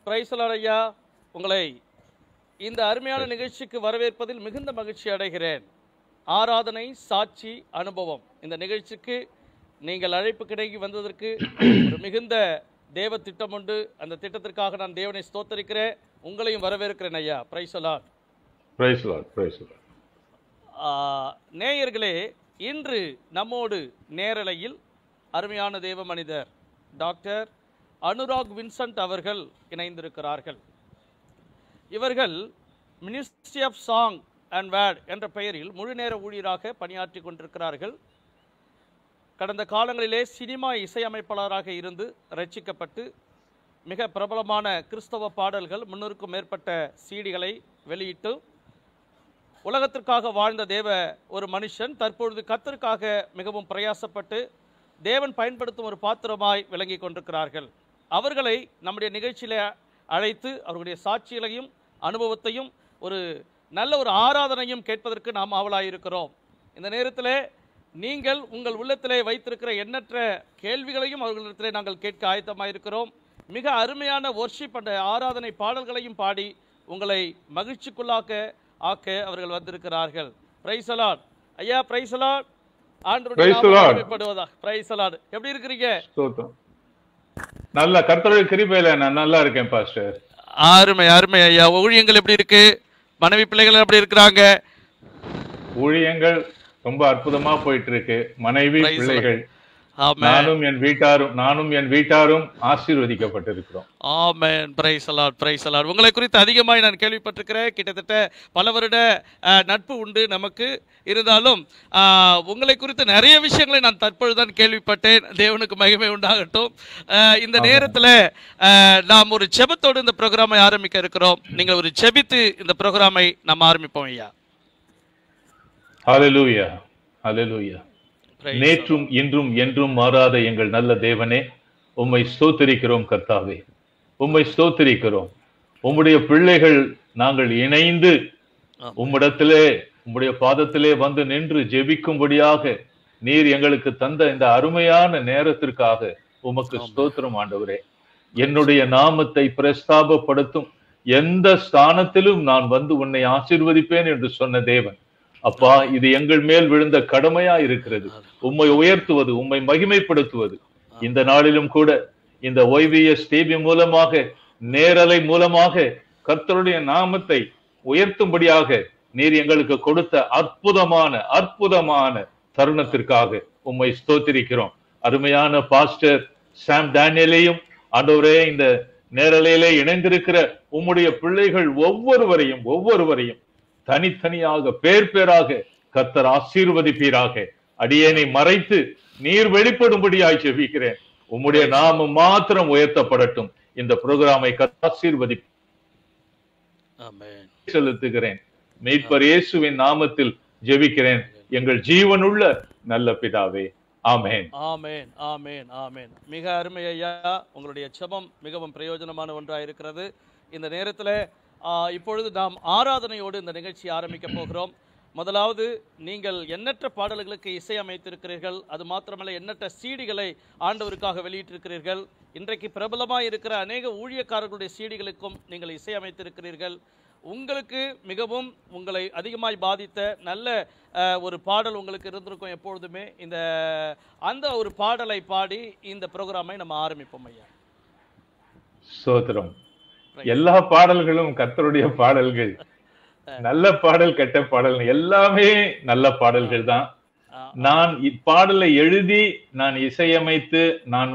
Price the Lord ஐயா. உங்களை இந்த அருமையான நிகழ்ச்சிக்கு வரவேற்பதில் மிகுந்த மகிழ்ச்சி அடைகிறேன். ஆராதனை சாட்சி அனுபவம் இந்த நிகழ்ச்சிக்கு நீங்கள் அழைப்பு கிடைக்கி வந்ததற்கு ஒரு மிகுந்த தேவ திட்டம் உண்டு. அந்த திட்டத்திற்காக நான் தேவனை ஸ்தோத்தரிக்கிறேன். உங்களையும் வரவேற்கிறேன் ஐயா. Price the Lord. Praise the Lord. Praise the Lord. நேயர்களே, இன்று நம்மோடு நேரலையில் அருமையான தேவ மனிதர் டாக்டர் அனுராக் வின்சென்ட் அவர்கள் இணைந்திருக்கிறார்கள். இவர்கள் ministry of song and word என்ற பெயரில் முழு நேர ஊழியராக பணியாற்றி கொண்டிருக்கிறார்கள். கடந்த காலங்களிலே சினிமா இசையமைப்பாளராக இருந்து ரட்சிக்கப்பட்டு மிக பிரபலமான கிறிஸ்தவ பாடல்கள் 300க்கும் மேற்பட்ட சீடிகளை வெளியிட்டு உலகத்திற்காக வாழ்ந்த தேவ ஒரு மனுஷன் தற்பொழுது கர்த்தருக்காக மிகவும் பிரயாசப்பட்டு தேவன் பயன்படுத்தும் ஒரு பாத்திரமாய் விளங்கி கொண்டிருக்கிறார்கள். அவர்களை நம்முடைய நிகழ்ச்சியில அழைத்து அவர்களுடைய சாட்சிகளையும் அனுபவத்தையும் ஒரு நல்ல ஒரு ஆராதனையும் கேட்பதற்கு நாம் ஆவலாயிருக்கிறோம். இந்த நேரத்தில் நீங்கள் உங்கள் உள்ளத்திலே வைத்திருக்கிற எண்ணற்ற கேள்விகளையும் அவர்களிடத்திலே நாங்கள் கேட்க ஆயத்தமாயிருக்கிறோம். மிக அருமையான வொர்ஷிப் அண்ட் ஆராதனை பாடல்களையும் பாடி உங்களை மகிழ்ச்சிக்குள்ளாக்க அவர்கள் வந்திருக்கிறார்கள். பிரைஸ் தி லார்ட் ஐயா. Price the Lord. ஆண்டவருடைய நாமம் மகிமைப்படுவதாக. Price the Lord. எப்படி இருக்கீங்க? நல்ல கர்த்தருடைய கிருபையில நான் நல்லா இருக்கேன் பாஸ்டர். அருமை அருமை ஐயா. ஊழியங்கள் எப்படி இருக்கு? மனைவி பிள்ளைகள் எப்படி இருக்கிறாங்க? ஊழியங்கள் ரொம்ப அற்புதமா போயிட்டு இருக்கு. மனைவி பிள்ளைகள் நானும் என் வீட்டாரும் ஆசீர்வதிக்கப்பட்டிருக்கிறோம். Amen. Praise the Lord. Praise the Lord. உங்களை குறித்து அதிகமாக நான் கேள்விப்பட்டிருக்கிறேன். கிட்டத்தட்ட பல வருட நட்பு உண்டு நமக்கு. இருந்தாலும் உங்களை குறித்து நிறைய விஷயங்களை நான் தற்பொழுதுதான் கேள்விப்பட்டேன். தேவனுக்கு மகிமை உண்டாகட்டும். இந்த நேரத்தில் நாம் ஒரு ஜெபத்தோடு இந்த ப்ரோக்ராமை ஆரம்பிக்க இருக்கிறோம். நீங்கள் ஒரு ஜெபித்து இந்த ப்ரோக்ராமை நாம் ஆரம்பிப்போம் ஐயா. ஹல்லேலூயா. ஹல்லேலூயா. நேற்றும் இன்றும் என்றும் மாறாத எங்கள் நல்ல தேவனே, உம்மை ஸ்தோத்திரிக்கிறோம் கர்த்தாவே. உம்மை ஸ்தோத்திரிக்கிறோம். உம்முடைய பிள்ளைகள் நாங்கள் இணைந்து உம்மிடத்திலே உம்முடைய பாதத்திலே வந்து நின்று ஜெபிக்கும்படியாக நீர் எங்களுக்கு தந்த இந்த அருமையான நேரத்திற்காக உமக்கு ஸ்தோத்திரம் ஆண்டவரே. என்னுடைய நாமத்தை பிரஸ்தாபப்படுத்தும் எந்த ஸ்தானத்திலும் நான் வந்து உன்னை ஆசீர்வதிப்பேன் என்று சொன்ன தேவன், அப்பா, இது எங்கள் மேல் விழுந்த கடமையா இருக்கிறது. உம்மை உயர்த்துவது, உம்மை மகிமைப்படுத்துவது. இந்த நாளிலும் கூட இந்த YBS டிவி மூலமாக, நேரலை மூலமாக கர்த்தருடைய நாமத்தை உயர்த்தும்படியாக நீர் எங்களுக்கு கொடுத்த அற்புதமான தருணத்திற்காக உம்மை ஸ்தோத்திரிக்கிறோம். அருமையான பாஸ்டர் சாம் டேனியலையும் ஆண்டவரே, இந்த நேரலையிலே இணைந்திருக்கிற உம்முடைய பிள்ளைகள் ஒவ்வொருவரையும் தனித்தனியாக பேராக கர்த்தர் ஆசீர்வதிப்பீராக. அடியேனை மறைத்து நீர் வெளிப்படும்படியாய் ஜெபிக்கிறேன். உம்முடைய நாமம் மாத்திரம் உயர்த்தப்படட்டும். இந்த புரோகிராமை கர்த்தர் ஆசீர்வதி செலுத்துகிறேன். மீட்பர் இயேசுவின் நாமத்தில் ஜெபிக்கிறேன் எங்கள் ஜீவனுள்ள நல்ல பிதாவே. ஆமென். ஆமென். ஆமென். ஆமென். மிக அருமை ஐயா. உங்களுடைய ஜெபம் மிகவும் பிரயோஜனமான ஒன்றாக இருக்கிறது. இந்த நேரத்தில் இப்பொழுது நாம் ஆராதனையோடு இந்த நிகழ்ச்சி ஆரம்பிக்க போகிறோம். முதலாவது, நீங்கள் எண்ணற்ற பாடல்களுக்கு இசையமைத்திருக்கிறீர்கள். அது மாத்திரமல்ல, எண்ணற்ற சீடிகளை ஆண்டவருக்காக வெளியிட்டிருக்கிறீர்கள். இன்றைக்கு பிரபலமாக இருக்கிற அநேக ஊழியக்காரர்களுடைய சீடிகளுக்கும் நீங்கள் இசையமைத்திருக்கிறீர்கள். உங்களுக்கு மிகவும் உங்களை அதிகமாய் பாதித்த நல்ல ஒரு பாடல் உங்களுக்கு இருந்திருக்கும் எப்பொழுதுமே. அந்த ஒரு பாடலை பாடி இந்த ப்ரோக்ராமை நம்ம ஆரம்பிப்போம் ஐயா. ஸ்தோத்திரம். எல்லா பாடல்களும் கர்த்தருடைய பாடல்கள். நல்ல பாடல், கெட்ட பாடல் எல்லாமே நல்ல பாடல்கள் தான். நான் இப்பாடலை எழுதி நான் இசையமைத்து நான்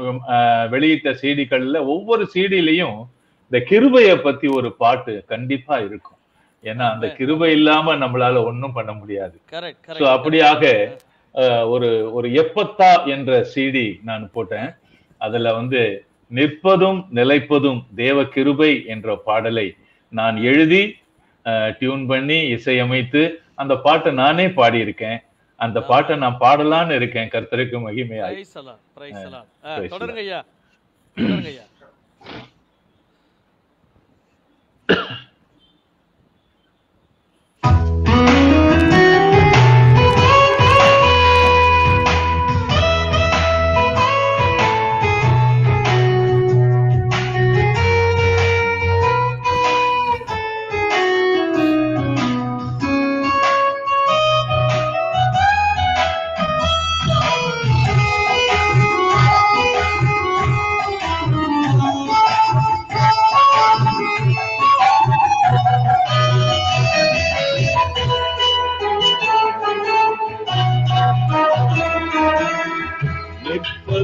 வெளியிட்ட சீடிகள்ல ஒவ்வொரு சீடிலையும் இந்த கிருபையை பத்தி ஒரு பாட்டு கண்டிப்பா இருக்கும். ஏன்னா அந்த கிருபை இல்லாம நம்மளால ஒன்னும் பண்ண முடியாது. அப்படியாக ஒரு எப்பத்தா என்ற சீடி நான் போட்டேன். அதுல நிற்பதும் நிலைப்பதும் தேவ கிருபை என்ற பாடலை நான் எழுதி டியூன் பண்ணி இசையமைத்து அந்த பாட்டை நானே பாடியிருக்கேன். அந்த பாட்டை நான் பாடலான்னு இருக்கேன். கர்த்தருக்கு மகிமையாய். தொடருங்க ஐயா.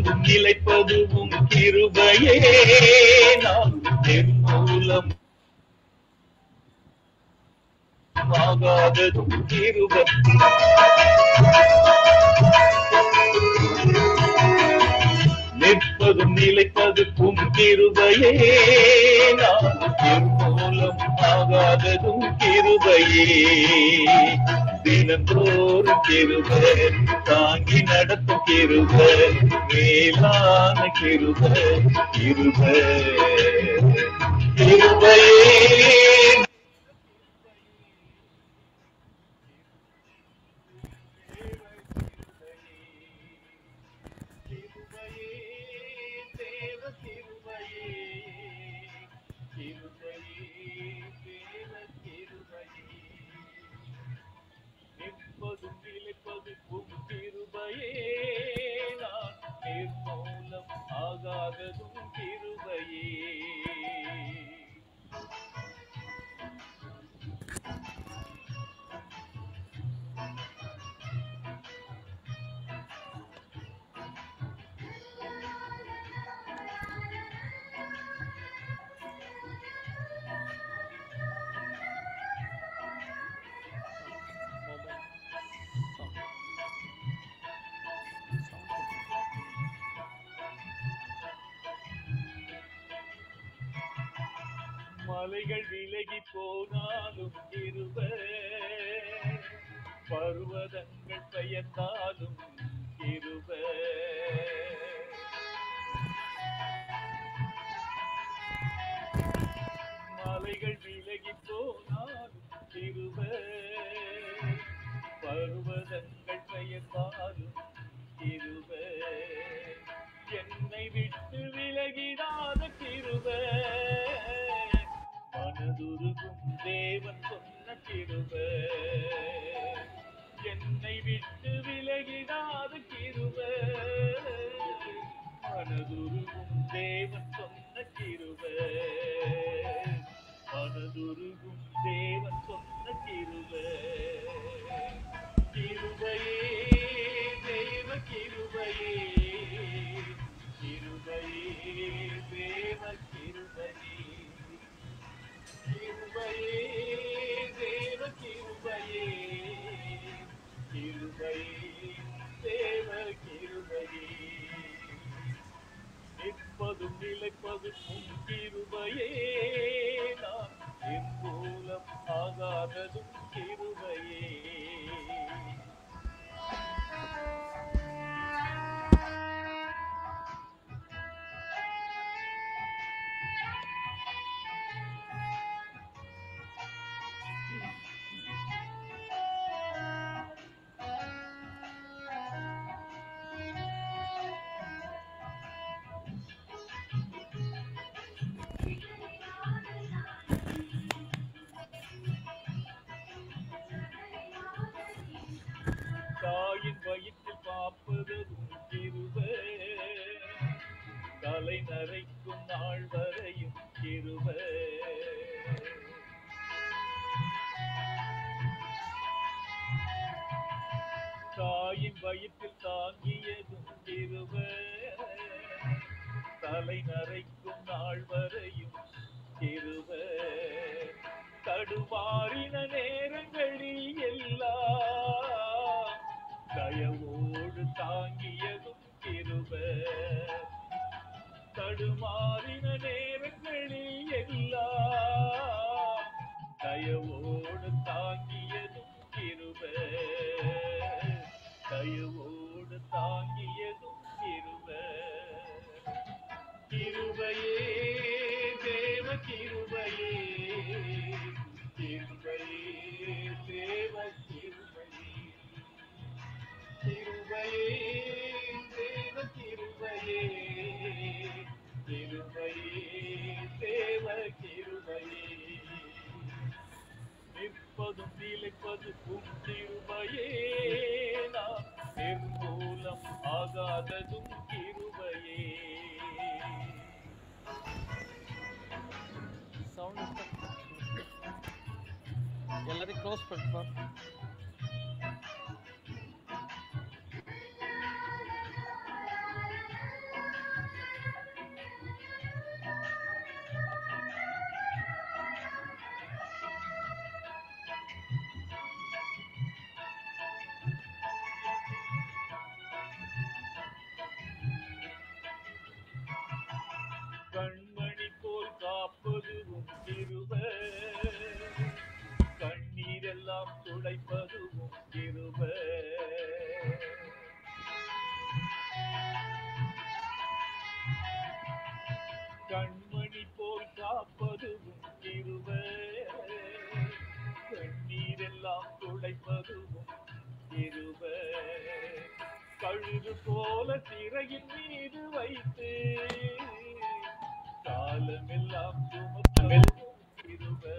நிற்பதும் நிலைப்பதும் கிருபையே, நான் நிர்மூலம் ஆகாததும் கிருபை. நிற்பதும் நிலைப்பதும் கிருபையே, நான் நிர்மூலம் ஆகாததும் கிருபையே. தினந்தோறும் கிருபை, தாங்கி நடத்தும் கிருபை, மேலான கிருபை, கிருபை கிருபையே. நிற்பதும் நிலைப்பதும் கிருபையே, நான் நிர்மூலம் ஆகாததும் கிருபையே. மலைகள் விலகி போனாலும் கிருபை, பர்வதங்கள் பெயர்ந்தாலும் கிருபை. மலைகள் விலகி போனாலும் கிருபை, பர்வதங்கள் பெயர்ந்தாலும் கிருபை. என்னை விட்டு விலகிடாத கிருபை, மனதுருகும் தேவன் சொன்ன கிருபை. என்னை விட்டு விலகிடாத கிருபை, மனதுருகும் தேவன் சொன்ன கிருபை. மனதுருகும் தேவன் சொன்ன கிருபை. கிருபையே தேவ கிருபையே, கிருபையே தேவ கிருபையே. கிருபையே தேவ கிருபையே, கிருபையே தேவ கிருபையே. நிற்பதும் நிலைப்பதும் கிருபையே, நான் நிர்மூலம் ஆகாததும் கிருபையே. தாயின் வயிற்றில் காப்பதும் கிருபை, தலை நரைக்கும் நாள் வரையும் கிருபை. தாயின் வயிற்றில் தாங்கியதும் கிருபை, தலை நரைக்கும் நாள் வரையும் கிருபை. தடுமாறின நேரங்களில் எல்லாம் தயவோடு தாங்கியதும் கிருபை. தடுமாறின நேரங்களில் எல்லாம் தயவோடு தாங்கியதும் கிருபை. தயவோடு தாங்கியதும் கிருபை. கிருபையே தேவ கிருபையே, கிருபையே தேவ கிருபையே. கிருபையே தேவ கிருபையே, கிருபையே தேவ கிருபையே. நிற்பதும் நிலைப்பதும் கிருபையே, நான் நிர்மூலம் ஆகாததும் கிருபையே. எல்லாரையும் க்ளோஸ் பண்ணுப்பா. கண்மணி போல் காப்பது உன் கிருபை, கண்ணீரெல்லாம் துடைப்பது உன் கிருபை. கண்மணி போல் காப்பது உன் கிருபை, கண்ணீரெல்லாம் துடைப்பது உன் கிருபை. கழுகு போல சிறையின் மீது வைத்து காலமெல்லாம் சுமப்பது உன் கிருபை.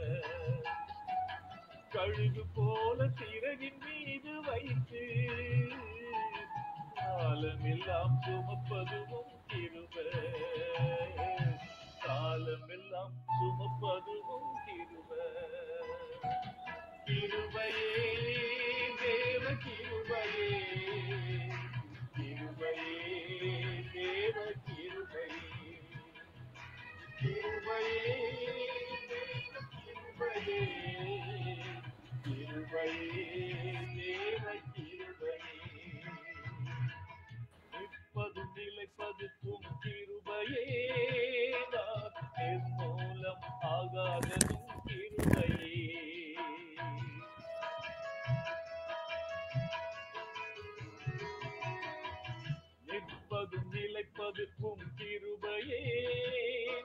கழுகு போல சிறையின் மீது வைத்து காலமெல்லாம் சுமப்பது உன் கிருபை. காலமெல்லாம் சுமப்பது உன் கிருபை. கிருபையே தேவ கிருபையே, கிருபையே தேவ கிருபையே, கிருபையே தேவ கிருபையே, கிருபையே தேவ கிருபையே. நிற்பதும் நிலைப்பதும் கிருபையே, நான் என் மூலம் ஆகாததும் கிருபையே. நிற்பதும் நிலைப்பதும் கிருபையே,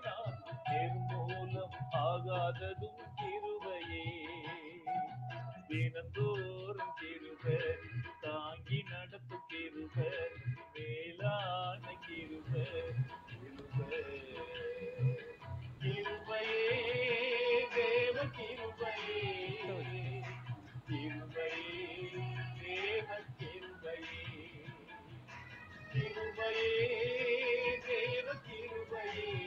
நான் என் மூலம் ஆகாததும் கிருபையே. தினந்தோறும் கிருபை, தாங்கி நடத்தும் கிருபை, மேலான கிருபை, கிருபை. கிருபையே தேவ கிருபையே, கிருபையே தேவ கிருபையே, கிருபையே தேவ கிருபையே,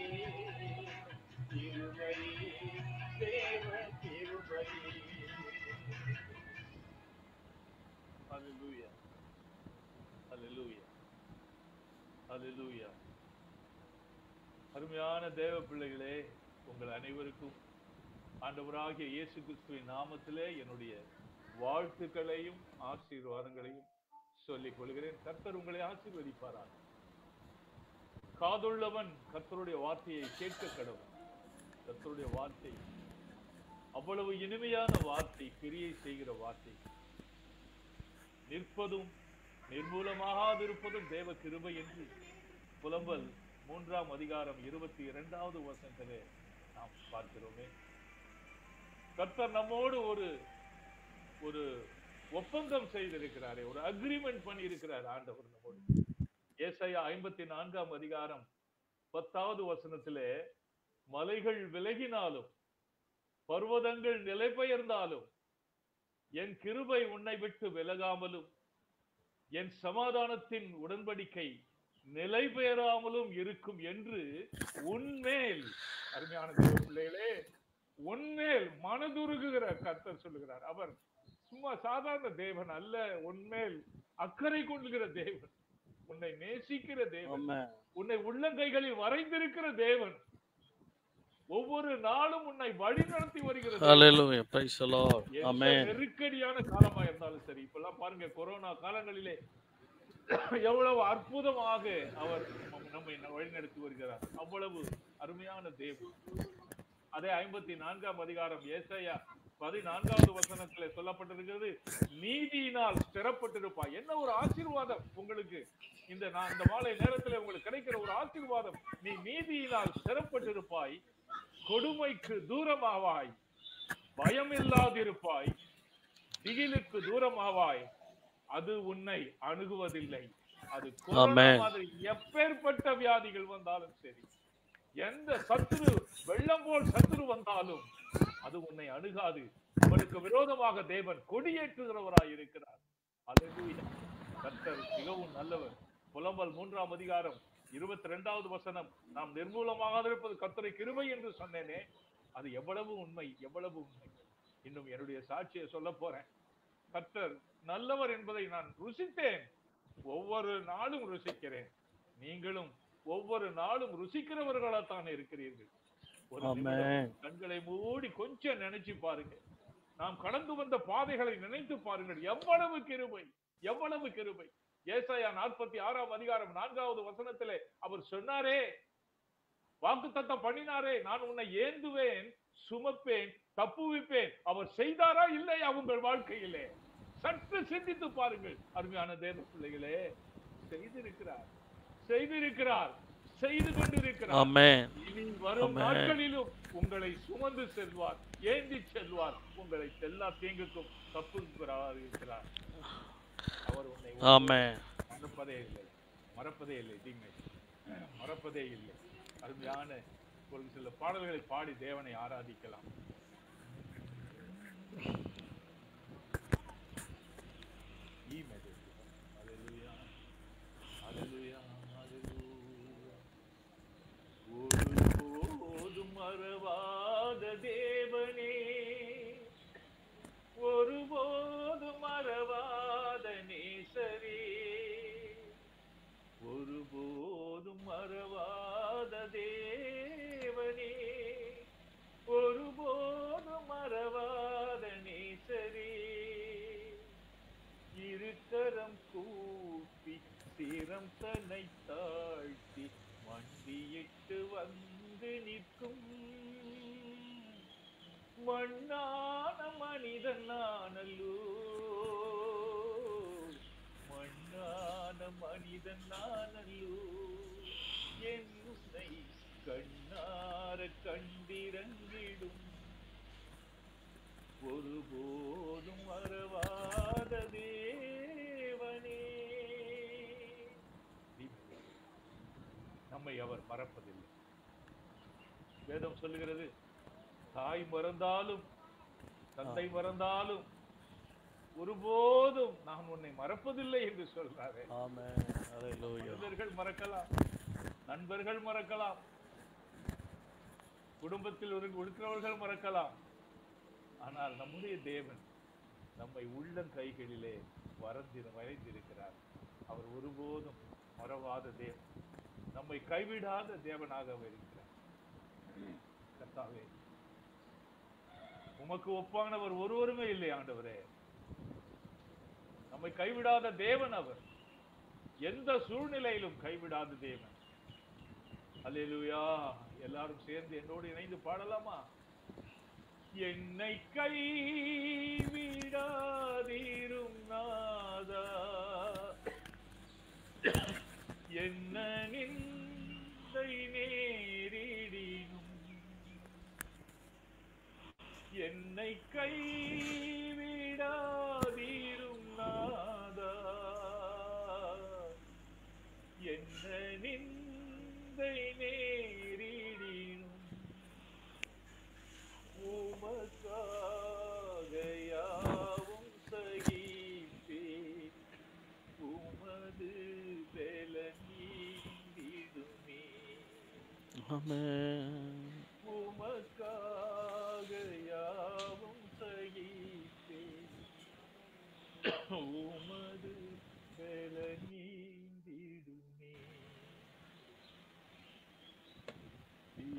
கிருபையே தேவ கிருபையே. Hallelujah. Hallelujah. Hallelujah. அருமையான தேவ பிள்ளைகளே, உங்கள் அனைவருக்கும் ஆண்டவராகிய இயேசு கிறிஸ்துவின் நாமத்திலே என்னுடைய வாழ்த்துக்களையும் ஆசீர்வாதங்களையும் சொல்லிக் கொள்கிறேன். கர்த்தர் உங்களை ஆசீர்வதிப்பாராக. காதுள்ளவன் கர்த்தருடைய வார்த்தையை கேட்க கடவுள். கர்த்தருடைய வார்த்தை அவ்வளவு இனிமையான வார்த்தை, கிரியை செய்கிற வார்த்தை. நிற்பதும் நிர்மூலமாகாதிருப்பதும் தேவ கிருபை என்று புலம்பல் 3ஆம் அதிகாரம் 22வது வசனத்திலே நாம் பார்க்கிறோமே. கர்த்தர் நம்மோடு ஒரு ஒப்பந்தம் செய்திருக்கிறாரே, ஒரு அக்ரிமெண்ட் பண்ணி இருக்கிறார் ஆண்டவர் நம்மோடு. ஏசாயா 54ஆம் அதிகாரம் 10வது வசனத்திலே, மலைகள் விலகினாலும் பர்வதங்கள் நிலை பெயர்ந்தாலும் என் கிருபை உன்னை விட்டு விலகாமலும் என் சமாதானத்தின் உடன்படிக்கை நிலை பெயராமலும் இருக்கும் என்று உன்மேல், அருமையான தேவ பிள்ளைகளே, உன்மேல் மனதுருகுகிற கர்த்தர் சொல்லுகிறார். அவர் சும்மா சாதாரண தேவன் அல்ல, உன்மேல் அக்கறை கொள்ளுகிற தேவன், உன்னை நேசிக்கிற தேவன், உன்னை உள்ளங்கைகளில் வரைந்திருக்கிற தேவன், ஒவ்வொரு நாளும் உன்னை வழி நடத்தி வருகிறது. நெருக்கடியான காலமா இருந்தாலும் சரி, இப்பெல்லாம் பாருங்க, கொரோனா காலங்களிலே எவ்வளவு அற்புதமாக அவர் நம்மை வழிநடத்தி வருகிறார். அவ்வளவு அருமையான தேவன். அதே 54ஆம் அதிகாரம் ஏசாயா 14வது வசனத்திலே சொல்லப்பட்டிருக்கிறது, நீதியினால் ஸ்திரப்பட்டிருப்பாய். என்ன ஒரு ஆசீர்வாதம் உங்களுக்கு இந்த மாலை நேரத்தில் உங்களுக்கு கிடைக்கிற ஒரு ஆசீர்வாதம். நீ நீதியினால் ஸ்திரப்பட்டிருப்பாய், கொடுமைக்கு தூரமாவாய், பயமில்லாதிருப்பாய், திகிலுக்கு தூரமாவாய், அது உன்னை அணுகுவதில்லை. அது கொரோனா மாதிரி எப்பேற்பட்ட வியாதிகள் வந்தாலும் சரி, எந்த சத்துரு வெள்ளம் போல் சத்துரு வந்தாலும் அது உன்னை அணுகாது. அவனுக்கு விரோதமாக தேவன் கொடியேற்றுகிறவராய் இருக்கிறார். அல்லேலூயா. கர்த்தர் மிகவும் நல்லவர். புலம்பல் 3ஆம் அதிகாரம் 22வது வசனம், நாம் நிர்மூலமாக இருப்பது கர்த்தரை கிருபை என்று சொன்னேனே, அது எவ்வளவு உண்மை, எவ்வளவு உண்மை. இன்னும் என்னுடைய சாட்சியை சொல்ல போறேன். கர்த்தர் நல்லவர் என்பதை நான் ருசித்தேன், ஒவ்வொரு நாளும் ருசிக்கிறேன். நீங்களும் ஒவ்வொரு நாளும் ருசிக்கிறவர்களாத்தான் இருக்கிறீர்கள். ஒரு கண்களை மூடி கொஞ்சம் நினைச்சு பாருங்க. நாம் கடந்து வந்த பாதைகளை நினைத்து பாருங்கள். எவ்வளவு கிருபை, எவ்வளவு கிருபை. ஏசாயா 46ஆம் அதிகாரம் 4வது வசனத்திலே அவர் சொன்னாரே, வாக்குத்தத்தம் பண்ணினாரே, நான் உன்னை ஏந்துவேன், சுமப்பேன், தப்புவிப்பேன். அவர் செய்தாரா இல்லையா உங்கள் வாழ்க்கையிலே? சற்று சிந்தித்து பாருங்கள் அருமையான தேவ பிள்ளைகளே. செய்திருக்கிறார், செய்திருக்கிறார், செய்து கொண்டிருக்கிறார். ஆமென். இனி வரும் ஆமென். நாட்களிலும் உங்களை சுமந்து செல்வார், ஏந்தி செல்வார். உங்களை எல்லா தீங்குக்கும் தப்புகிறார் இருக்கிறார். அவர் உன்னை ஆமென். மறப்பதே இல்லை, மறப்பதே இல்லை, தீமை மறப்பதே இல்லை. அருமையான ஒரு சில பாடல்களை பாடி தேவனை ஆராதிக்கலாம். Hallelujah, hallelujah, hallelujah. ஒருபோதும் மறவாத தேவனே, ஒருபோதும் மறவாத நேசரே, ஒருபோதும் மறவாத தேவனே, ஒருபோதும் மறவாத நேசரே, இருக்கரம் கூப்பி சிரம் தன்னை தாழ்த்தி மண்டியிட்டு வந்து நிற்கும் மண்ணான மனிதன் நானல்லோ, மண்ணான மனிதன் நானல்லோ, என்னை கண்ணார கண்டிரங்கிடும் ஒருபோதும் மறவாத தேவனே. நம்மை அவர் மறப்பதில்லை. வேதம் சொல்லுகிறது, தாய் மறந்தாலும் தந்தை மறந்தாலும் ஒருபோதும் நான் உன்னை மறப்பதில்லை என்று சொல்றாரு. மனிதர்கள் மறக்கலாம், நண்பர்கள் மறக்கலாம், குடும்பத்தில் இருக்கிறவர்கள் மறக்கலாம். ஆனால் நம்முடைய தேவன் நம்மை உள்ளங்கைகளிலே வரைந்திருக்கிறார். அவர் ஒருபோதும் மறவாத தேவன், நம்மை கைவிடாத தேவனாக இருக்கிறார். கர்த்தாவே, உமக்கு ஒப்பானவர் ஒருவருமே இல்லை ஆண்டவரே. நம்மை கைவிடாத தேவன் அவர், எந்த சூழ்நிலையிலும் கைவிடாத தேவன். அல்லேலூயா. எல்லாரும் சேர்ந்து என்னோடு இணைந்து பாடலாமா? என்னை கைவிடாதீரும் நாதா, என்ன நிந்தை நேரிடினும், என்னை கைவிடாதீரும் நாதா, என்ன நிந்தை நேரிடினும், உமக்காக யாவும் சகிப்பேன், உமது பலன் நீங்கிடுமே. உமக்காக யாவும் சகிப்பேன், உமது பலன் நீங்கிடுமே.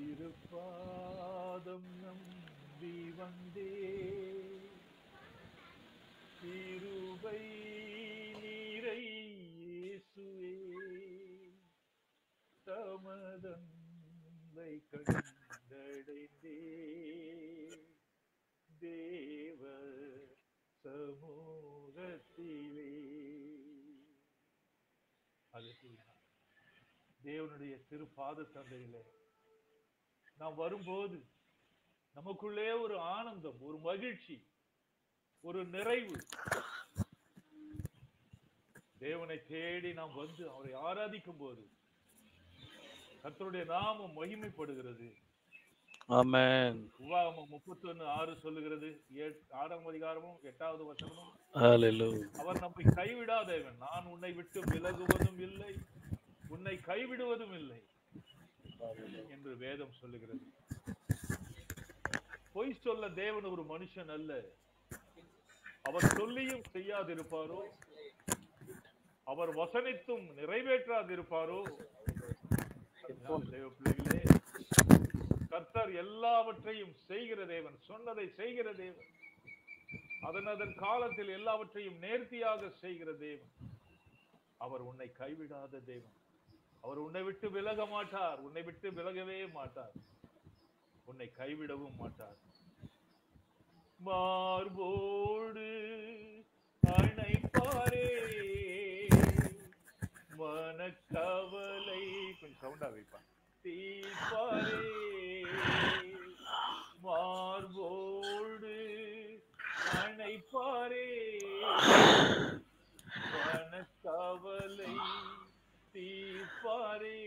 திருப்பாதம் நம்பி வந்தே, கிருபை நீரை இயேசுவே, தமதன்பை கண்டடைந்தே, தேவ சமூகத்திலே. தேவனுடைய திருப்பாத சந்தையிலே நாம் வரும்போது நமக்குள்ளே ஒரு ஆனந்தம், ஒரு மகிழ்ச்சி, ஒரு நிறைவு. தேவனை தேடி நாம் வந்து அவரை ஆராதிக்கும் போது கர்த்தருடைய நாமம் மகிமைப்படுகிறது. ஆமென். உபாகமம் 31:6 சொல்லுகிறது, 6ஆம் அதிகாரமும் 8வது வசனமும், ஹalleluya. அவர் நம்மை கைவிடாதவன், நான் உன்னை விட்டு விலகுவதும் இல்லை, உன்னை கைவிடுவதும் இல்லை என்று வேதம் சொல்லுகிறது. பொய் சொல்ல தேவன் ஒரு மனுஷன் அல்ல. அவர் சொல்லியும் செய்யாதிருப்பாரோ, அவர் வசனித்தும் நிறைவேற்றாதிருப்பாரோ. தேவ பிள்ளைகளே, கர்த்தர் எல்லாவற்றையும் செய்கிற தேவன், சொன்னதை செய்கிற தேவன், அதன் காலத்தில் எல்லாவற்றையும் நேர்த்தியாக செய்கிற தேவன். அவர் உன்னை கைவிடாத தேவன். அவர் உன்னை விட்டு விலக மாட்டார், உன்னை விட்டு விலகவே மாட்டார், உன்னை கைவிடவும் மாட்டார். மார்போடு அணைப்பாரே மனக்கவலை, கொஞ்சம் சவுண்டா வைப்பான், தீர்ப்பாரே மார்போடு அணைப்பாரே மனக்கவலை தீர்ப்பாரே.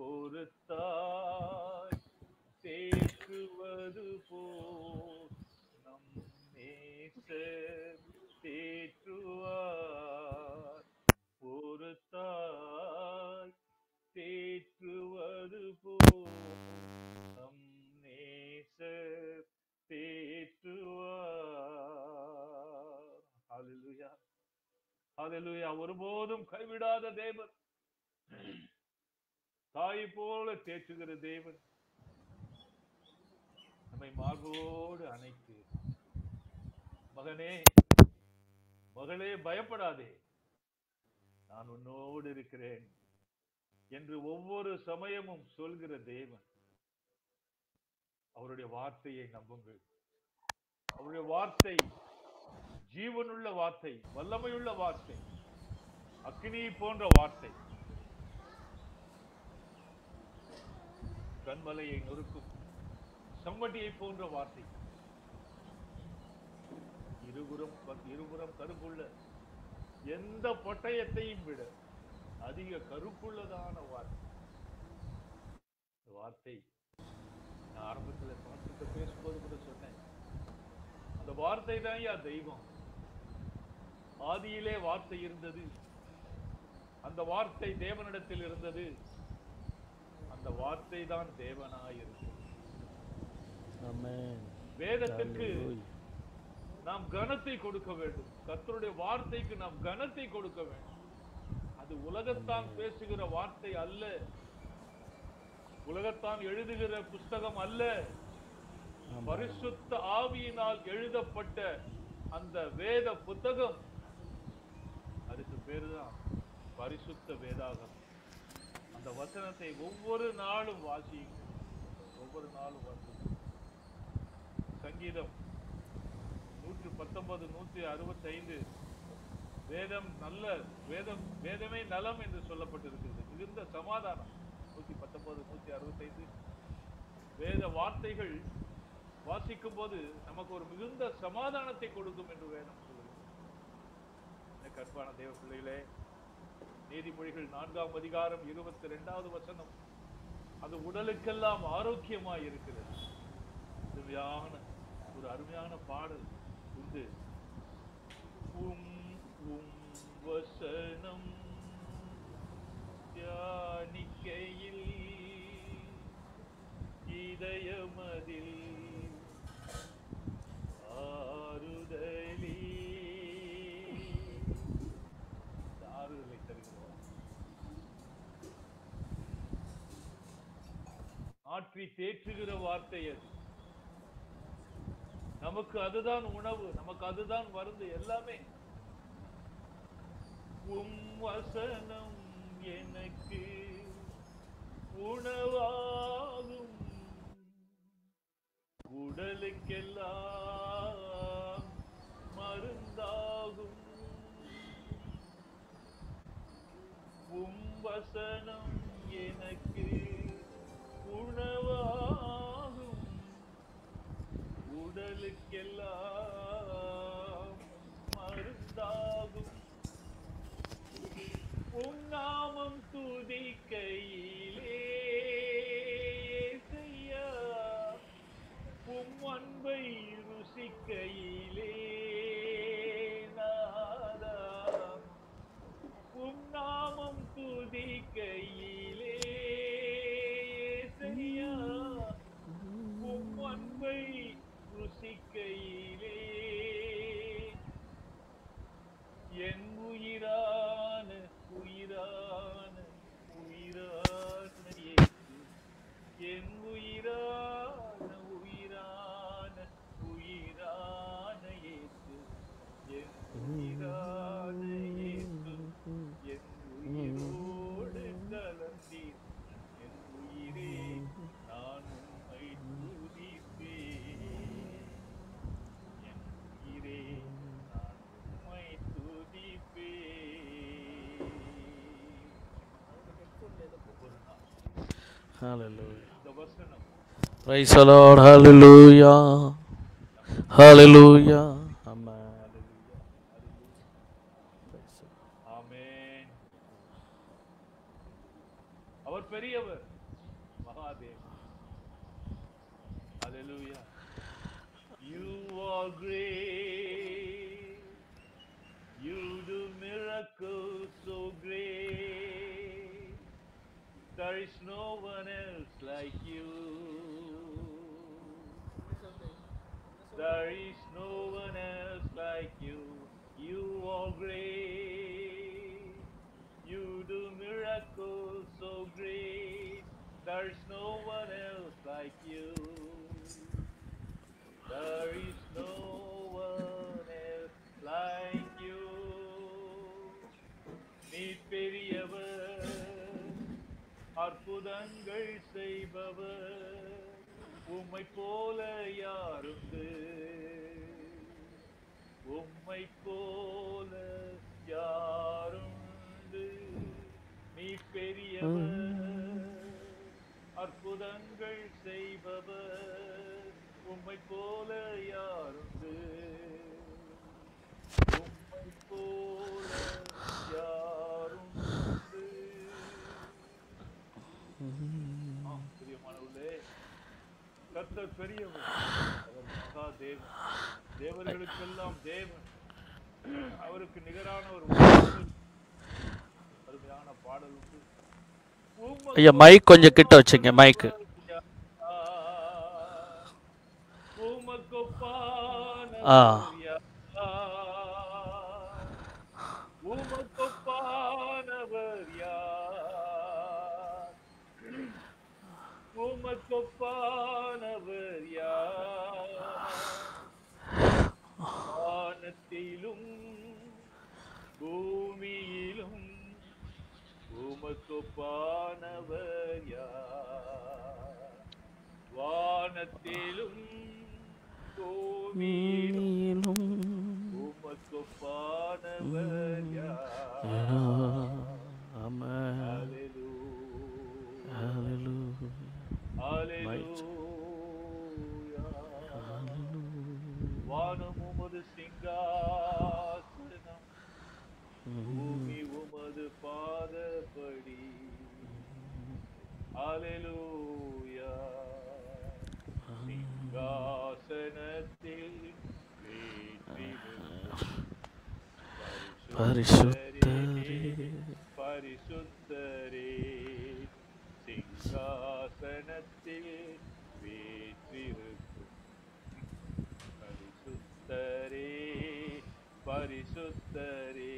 ஒரு தாய் தேற்றுவது போல் நம் நேசர் தேற்றுவார். ஒரு தாய் தேற்றுவது போல் நம் நேசர் தேற்றுவார். ஹல்லேலூயா, ஹல்லேலூயா. ஒருபோதும் கைவிடாத தேவன், தாய் போல தேற்றுகிற தேவன், நம்மை மார்போடு அணைத்து, மகனே மகளே பயப்படாதே, நான் உன்னோடு இருக்கிறேன் என்று ஒவ்வொரு சமயமும் சொல்கிற தேவன். அவருடைய வார்த்தையை நம்புங்கள். அவருடைய வார்த்தை ஜீவனுள்ள வார்த்தை, வல்லமையுள்ள வார்த்தை, அக்கினி போன்ற வார்த்தை, கண்மலையை நொறுக்கும் செம்மட்டியை போன்ற வார்த்தை, இருபுறம் கருப்புள்ள எந்த பட்டயத்தையும் விட அதிக கருப்புள்ளதான வார்த்தை. வார்த்தை நான் ஆரம்பத்தில் பாட்டு பேசும்போது கூட சொன்னேன், அந்த வார்த்தை தான் யா தெய்வம். ஆதியிலே வார்த்தை இருந்தது, அந்த வார்த்தை தேவனிடத்தில் இருந்தது, அந்த வார்த்தை தான் தேவனாய் இருந்தது. வேதத்திற்கு நாம் கனத்தை கொடுக்க வேண்டும், கர்த்தருடைய வார்த்தைக்கு நாம் கனத்தை கொடுக்க வேண்டும். அது உலகத்தான் பேசுகிற வார்த்தை அல்ல, உலகத்தான் எழுதுகிற புஸ்தகம் அல்ல. பரிசுத்த ஆவியினால் எழுதப்பட்ட அந்த வேத புத்தகம், அதுக்கு பேருதான் பரிசுத்த வேதாகம். அந்த வசனத்தை ஒவ்வொரு நாளும் வாசியுங்கள், ஒவ்வொரு நாளும் வாசியுங்கள். சங்கீதம் 119, 165 வேதம் நல்ல வேதம், வேதமே நலம் என்று சொல்லப்பட்டிருக்கிறது. மிகுந்த சமாதானம். 119, 165 வேத வார்த்தைகள் வாசிக்கும் போது நமக்கு ஒரு மிகுந்த சமாதானத்தை கொடுக்கும் என்று வேதம் சொல்லுகிறது. கற்பான தேவ பிள்ளைகளே, நீதிமொழிகள் 4ஆம் அதிகாரம் 22வது வசனம், அது உடலுக்கெல்லாம் ஆரோக்கியமாய் இருக்கிறது. ஒரு அருமையான பாடல் உண்டு. வசனம் தியானிக்கையில் இதயமதில் ஆறுதலை தருகிறோம். ஆற்றி தேற்றுகிற வார்த்தை அது. நமக்கு அதுதான் உணவு, நமக்கு அதுதான் மருந்து, எல்லாமே. வசனம் எனக்கு உணவாகும், உடலுக்கெல்லாம் மருந்தாகும். வசனம் எனக்கு உணவாகும், உடலுக்கெல்லாம் மருந்தாகும். நாமம் துதிக்கையிலே செய்யா, அன்பை ருசிக்கையிலே நாதா, நாமம் துதிக்கையிலே செய்யா, அன்பை ருசிக்கையிலே என் உயிரான உயிரான உயிரான இயேசு, என் உயிரான உயிரான உயிரான இயேசு, என் உயிரான இயேசு, என் உயிரோ Hallelujah. இந்த வசனம் Praise the Lord. Hallelujah. Hallelujah. Amen. ஹalleluya ஹalleluya ஆமென். அவர் பெரியவர், மகாதேவன். ஹalleluya. You are great. You do miracles so great. There is no one else like you. There is no one else like you. You are great. You do miracles so great. There is no one else like you. There is no one else like you. நீ பெரியவர், அற்புதங்கள் செய்பவர், உம்மை போல யாருண்டு? உம்மை போல யாருண்டு? நீ பெரியவர், அற்புதங்கள் செய்பவர், உம்மை போல யாருண்டு? உம்மை போல யாருண்டு? பிரியமானவர்களே, கர்த்தர் பெரியவர், அவர் மகா தேவன், தேவர்களுக்கெல்லாம் தேவன், அவருக்கு நிகரான ஒரு அருமையான பாடல் உண்டு. ஐயா மைக் கொஞ்சம் கிட்ட வச்சுங்க மைக்கு. ஆ உமக்கொப்பானவர் யார்? உமக்கொப்பானவர் யார்? வானத்திலும் பூமியிலும் உமக்கொப்பானவர் யார்? வானத்திலும் பூமியிலும் உமக்கொப்பானவர் யார்? ஆமென். ஹalleluya Hallelujah. ஹalleluya. வானம் உமது சிங்காசனம், பூமி உமது பாதப்படி. ஹalleluya. சிங்காசனத்தில் பரிசுத்தரே பரிசுத்தரே, சிங்காசனத்தில் வீற்றிருக்கும் பரிசுத்தரே பரிசுத்தரே.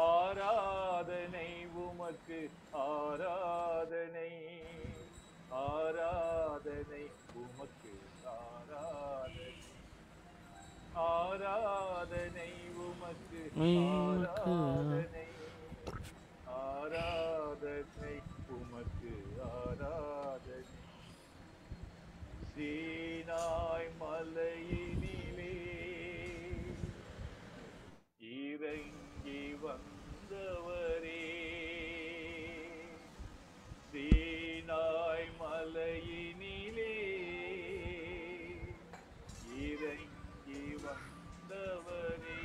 ஆராதனை உமக்கு, ஆராதனை ஆராதனை உமக்கு, ஆராதனை ஆராதனை உமக்கு, ஆராதனை ஆராதனை உமக்கு, ஆராதனை. சீனாய் மலையினிலே இறங்கி வந்தவரே, சீனாய் மலையினிலே இறங்கி வந்தவரே,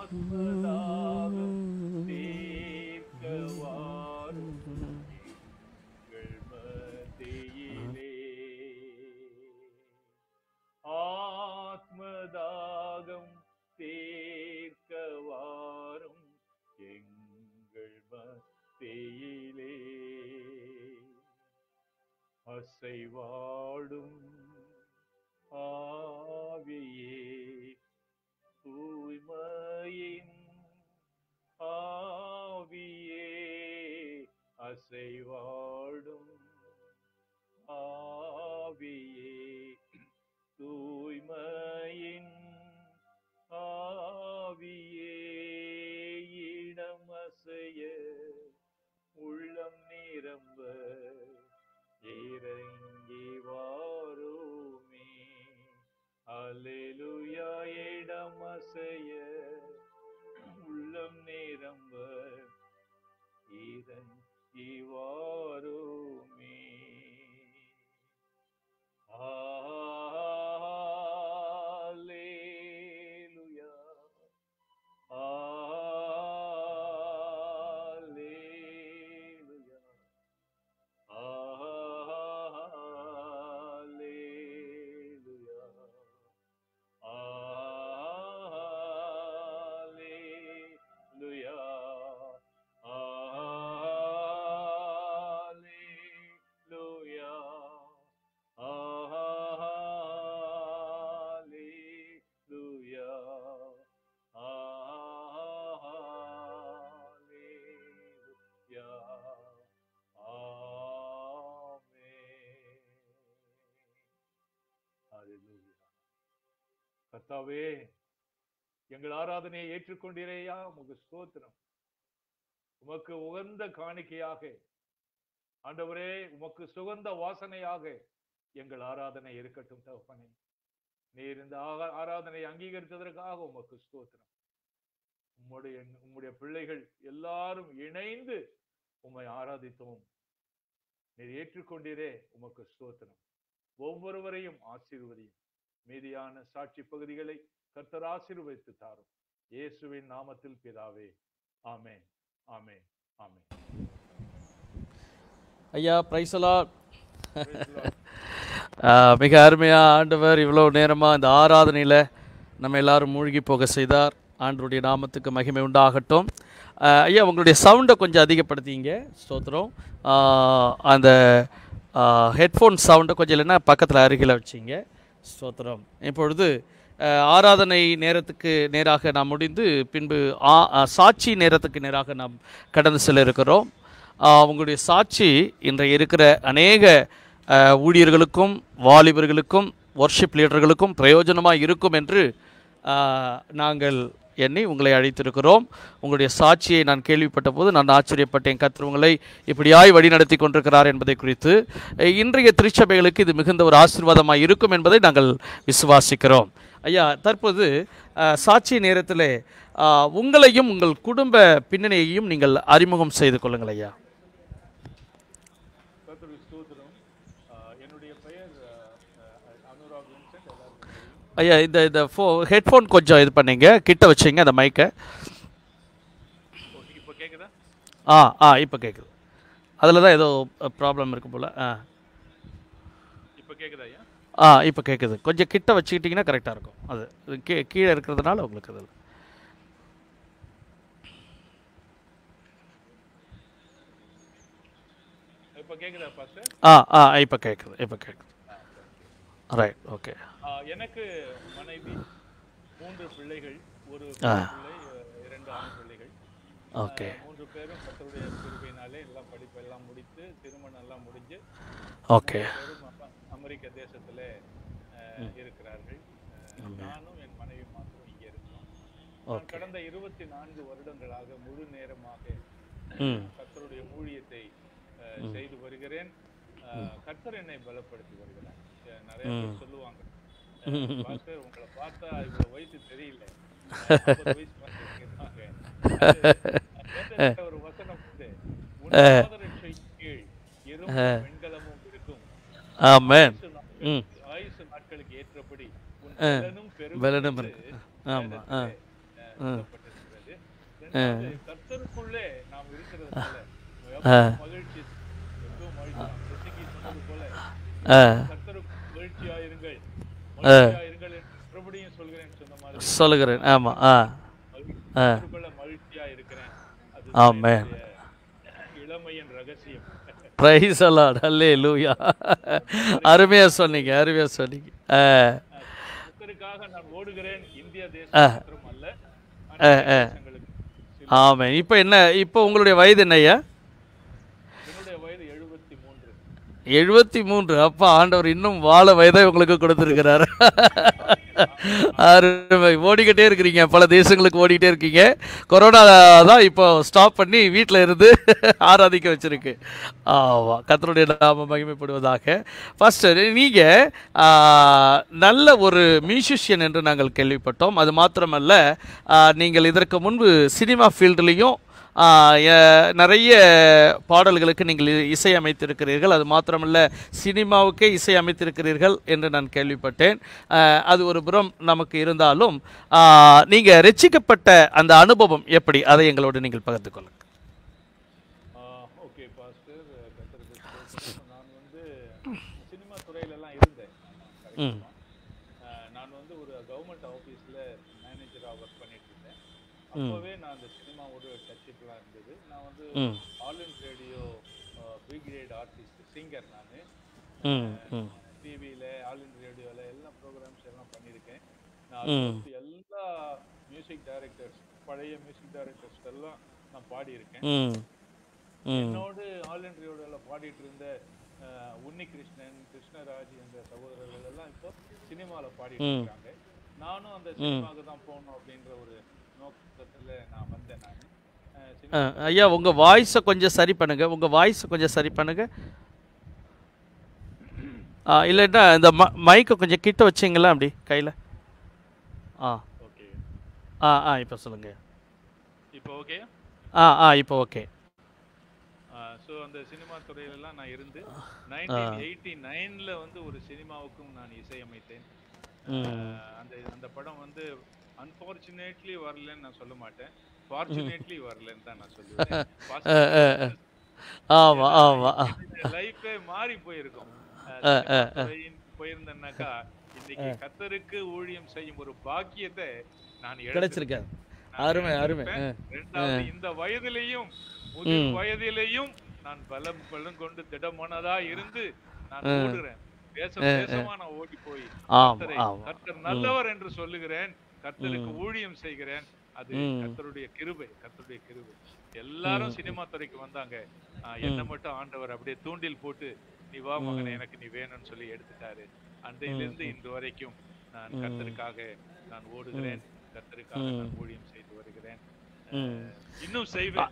ஆத்மதாகம் தீர்க்க வாரும் எங்கள் மத்தியிலே. ஆத்மதாகம் தீர்க்க வாரும் எங்கள் மத்தியிலே. அசைவாடும் ஆவியே, தூய்மையின் ஆவியே, அசைவாடும் ஆவியே, தூய்மையின் ஆவியே, இடம் அசைய உள்ளம் நிரம்ப இறங்கி வாருமே. அல்லேலூயா. இடம் அசைய உள்ளம் நிரம்ப இறங்கி வாருமே. அல்லேலூயா, அல்லேலூயா, அல்லேலூயா, அல்லேலூயா, அல்லேலூயா, அல்லேலூயா, அல்லேலூயா. ஆமென். அல்லேலூயா. கர்த்தாவே, எங்கள் ஆராதனையை ஏற்றுக்கொண்டீரையா, உமக்கு ஸ்தோத்திரம். உமக்கு உகந்த காணிக்கையாக ஆண்டவரே, உமக்கு சுகந்த வாசனையாக எங்கள் ஆராதனை இருக்கட்டும் தகப்பனே. நீர் இந்த ஆராதனை அங்கீகரித்ததற்காக உமக்கு ஸ்தோத்திரம். உம்முடைய பிள்ளைகள் எல்லாரும் இணைந்து உம்மை ஆராதித்தோம். நீர் ஏற்றுக்கொண்டீரே, உமக்கு ஸ்தோத்திரம். ஒவ்வொருவரையும் ஆசீர்வதியும். மீதியான சாட்சி பகுதிகளை கர்த்தர் ஆசீர்வதித்து தாரும். இயேசுவின் நாமத்தில் பிதாவே, ஆமென், ஆமென், ஆமென். ஐயா, பிரைஸ் தி லார்ட். மிக அருமையா ஆண்டவர் இவ்வளவு நேரமா இந்த ஆராதனையில நம்ம எல்லாரும் மூழ்கி போக செய்தார். ஆண்டவருடைய நாமத்துக்கு மகிமை உண்டாகட்டும். ஐயா, உங்களுடைய சவுண்டை கொஞ்சம் அதிகப்படுத்திங்க. ஸ்தோத்திரம். அந்த ஹெட்ஃபோன் சவுண்டை கொஞ்சம் இல்லைன்னா பக்கத்தில் அருகில் வச்சிங்க. ஸ்தோத்திரம். இப்பொழுது ஆராதனை நேரத்துக்கு நேராக நாம் முடிந்து பின்பு சாட்சி நேரத்துக்கு நேராக நாம் கடந்து செல்ல இருக்கிறோம். உங்களுடைய சாட்சி இன்றைய இருக்கிற அநேக ஊழியர்களுக்கும் வாலிபர்களுக்கும் வர்ஷிப் லீடர்களுக்கும் பிரயோஜனமாக இருக்கும் என்று நாங்கள் எண்ணி உங்களை அழைத்திருக்கிறோம். உங்களுடைய சாட்சியை நான் கேள்விப்பட்ட போது நான் ஆச்சரியப்பட்டேன். கர்த்தர் உங்களை இப்படியாய் வழி நடத்தி கொண்டிருக்கிறார் என்பதை குறித்து. இன்றைய திருச்சபைகளுக்கு இது மிகுந்த ஒரு ஆசீர்வாதமாக இருக்கும் என்பதை நாங்கள் விசுவாசிக்கிறோம். ஐயா, தற்போது சாட்சி நேரத்தில் உங்களையும் உங்கள் குடும்ப பின்னணியையும் நீங்கள் அறிமுகம் செய்து கொள்ளுங்கள் ஐயா. என்னுடைய பெயர் அனுராக் வின்சென்ட். ஐயா, இந்த ஹெட்ஃபோன் கொஞ்சம் இது பண்ணீங்க, கிட்ட வச்சிங்க அந்த மைக்கை. இப்போ கேட்குதா? இப்போ கேட்குது. அதில் தான் ஏதோ ப்ராப்ளம் இருக்கு போல். இப்போ கேட்குதா ஐயா? இப்போ கேட்குது. கொஞ்சம் கிட்ட வச்சுக்கிட்டிங்கன்னா கரெக்டாக இருக்கும். அது கீழே இருக்கிறதுனால உங்களுக்கு அதில். இப்போ கேட்குதா பாஸ்டர்? இப்போ கேட்குது. Right, okay. எனக்கு மனைவி, 3 பிள்ளைகள், ஒரு பிள்ளை, 2 ஆண் பிள்ளைகள். ஓகே. 3 பேரும் கர்த்தருடைய கிருபையினாலே எல்லாம் படிப்பெல்லாம் முடித்து திருமணம் எல்லாம் முடிஞ்சு ஓகே அமெரிக்க தேசத்துல இருக்கிறார்கள். நானும் என் மனைவி மாத்திரம் இங்கே இருக்கிறோம். கடந்த 24 வருடங்களாக முழு நேரமாக கர்த்தருடைய ஊழியத்தை செய்து வருகிறேன். கர்த்தர் என்னை பலப்படுத்தி வருகிறார். நிறைய பேர் சொல்லுவாங்க, பாஸ்டர் உங்களை பார்த்தா இவ்வளவு வயசு தெரியல, 50 வயசு ஒரு வசனம் உண்டு, கீழ் இரும்பும் வெண்கலமும் இருக்கும், ஆயுசு நாட்களுக்கு ஏற்றபடி பலனும் சொல்லப்பட்டிருக்கிறது. கர்த்தருக்குள்ளே நாம் இருக்கிறதுனால மகிழ்ச்சி, எவ்வளவு மகிழ்ச்சி. சொன்னது போல கர்த்தருக்கு மகிழ்ச்சியாயிருங்கள், மகிழ்ச்சியாயிருங்கள் என்று மறுபடியும் சொல்கிறேன். ஆமா, மகிழ்ச்சியா இருக்கிறேன். ஆமென். இளமையின் ரகசியம். Praise the Lord. ஹல்லேலூயா. அருமையா சொன்னீங்க. கர்த்தருக்காக நான் ஓடுகிறேன். இந்திய தேசம் மாத்திரமல்ல, ஆமென். இப்போ உங்களுடைய வயது என்னய்யா? என்னுடைய வயது 73. 73. அப்பா, ஆண்டவர் இன்னும் வாழ வயதை உங்களுக்கு கொடுத்துருக்கிறார். அருமை. ஓடிக்கிட்டே இருக்கிறீங்க, பல தேசங்களுக்கு ஓடிக்கிட்டே இருக்கீங்க. கொரோனா தான் இப்போ ஸ்டாப் பண்ணி வீட்டில் இருந்து ஆராதிக்க வச்சிருக்கு. ஆமாம், கர்த்தருடைய நாமம் மகிமைப்படுவதாக. ஃபர்ஸ்ட், நீங்கள் நல்ல ஒரு மியூசிஷியன் என்று நாங்கள் கேள்விப்பட்டோம். அது மாத்திரமல்ல, நீங்கள் இதற்கு முன்பு சினிமா ஃபீல்டுலேயும் நிறைய பாடல்களுக்கு நீங்கள் இசையமைத்திருக்கிறீர்கள். அது மாத்திரமல்ல, சினிமாவுக்கே இசையமைத்திருக்கிறீர்கள் என்று நான் கேள்விப்பட்டேன். அது ஒரு புறம் நமக்கு இருந்தாலும் நீங்கள் ரட்சிக்கப்பட்ட அந்த அனுபவம் எப்படி, அதை எங்களோடு நீங்கள் பகிர்ந்து கொள்ளுங்கள். ஓகே பாஸ்டர், நான் வந்து சினிமா துறையிலலாம் இருந்தேன். நான் வந்து ஒரு கவர்மெண்ட் ஆஃபீஸில் மேனேஜராக ஒர்க் பண்ணிட்டு இருந்தேன். அப்போவே நான் அந்த சினிமாவோட டச்சுலாம் இருந்தது. நான் வந்து All India Radio B grade artist, singer. நான் டிவியில், ஆல் இன் ரேடியோவில் எல்லா ப்ரோக்ராம்ஸ் எல்லாம் பண்ணியிருக்கேன். நான் எல்லா மியூசிக் டைரக்டர்ஸ், பழைய மியூசிக் டைரக்டர்ஸ் எல்லாம் நான் பாடியிருக்கேன். என்னோடு ஆல் இன் ரேடியோவில் பாடிட்டு இருந்த உன்னி கிருஷ்ணன், கிருஷ்ணராஜ் என்ற சகோதரர்கள் எல்லாம் இப்போ சினிமாவில் பாடிட்டு இருக்காங்க. நானும் அந்த சினிமாவுக்கு தான் போகணும் அப்படின்ற ஒரு நோக்கத்தில் நான் வந்தேன். நான் ஐயா, உங்க வாய்ஸை கொஞ்சம் சரி பண்ணுங்க, இல்லைன்னா இந்த மைக்கை கொஞ்சம் கிட்ட வச்சிங்களா அப்படி கையில். ஓகே. இப்போ சொல்லுங்க. இப்போ ஓகே. இப்போ ஓகே. ஸோ அந்த சினிமா துறையிலலாம் நான் இருந்து 1989 வந்து ஒரு சினிமாவுக்கும் நான் இசையமைத்தேன். அந்த படம் வந்து அன்ஃபார்ச்சுனேட்லி வரலன்னு நான் சொல்ல மாட்டேன், ஃபார்ச்சுனேட்லி வரலன்னு தான் நான் சொல்லுவேன். லைஃபே மாறி போயிருக்கும். போயிருந்தேன்னாக்கா இன்னைக்கு கர்த்தருக்கு ஊழியம் செய்யும் ஒரு பாக்கியத்தை நான் கிடைச்சிருக்கேன். அருமை அருமை. ரெண்டாவது, இந்த வயதிலையும் முதிர் வயதிலையும் நான் பலம் கொண்டு திடமானதா இருந்து நான் ஓடுறேன். தேசமா நான் ஓடி போய் கர்த்தர் நல்லவர் என்று சொல்லுகிறேன், கர்த்தருக்கு ஊழியம் செய்கிறேன். அது கர்த்தருடைய கிருபை. எல்லாரும் சினிமா துறைக்கு வந்தாங்க. என்ன மட்டும் ஆண்டவர் அப்படியே தூண்டில் போட்டு, நீ வா மகனே, எனக்கு நீ வேணும்னு சொல்லி எடுத்துட்டாரு. அன்றையிலிருந்து இன்று வரைக்கும் நான் கர்த்தருக்காக நான் ஓடுகிறேன், கர்த்தருக்காக நான் ஊழியம் செய்து வருகிறேன், இன்னும் செய்வேன்.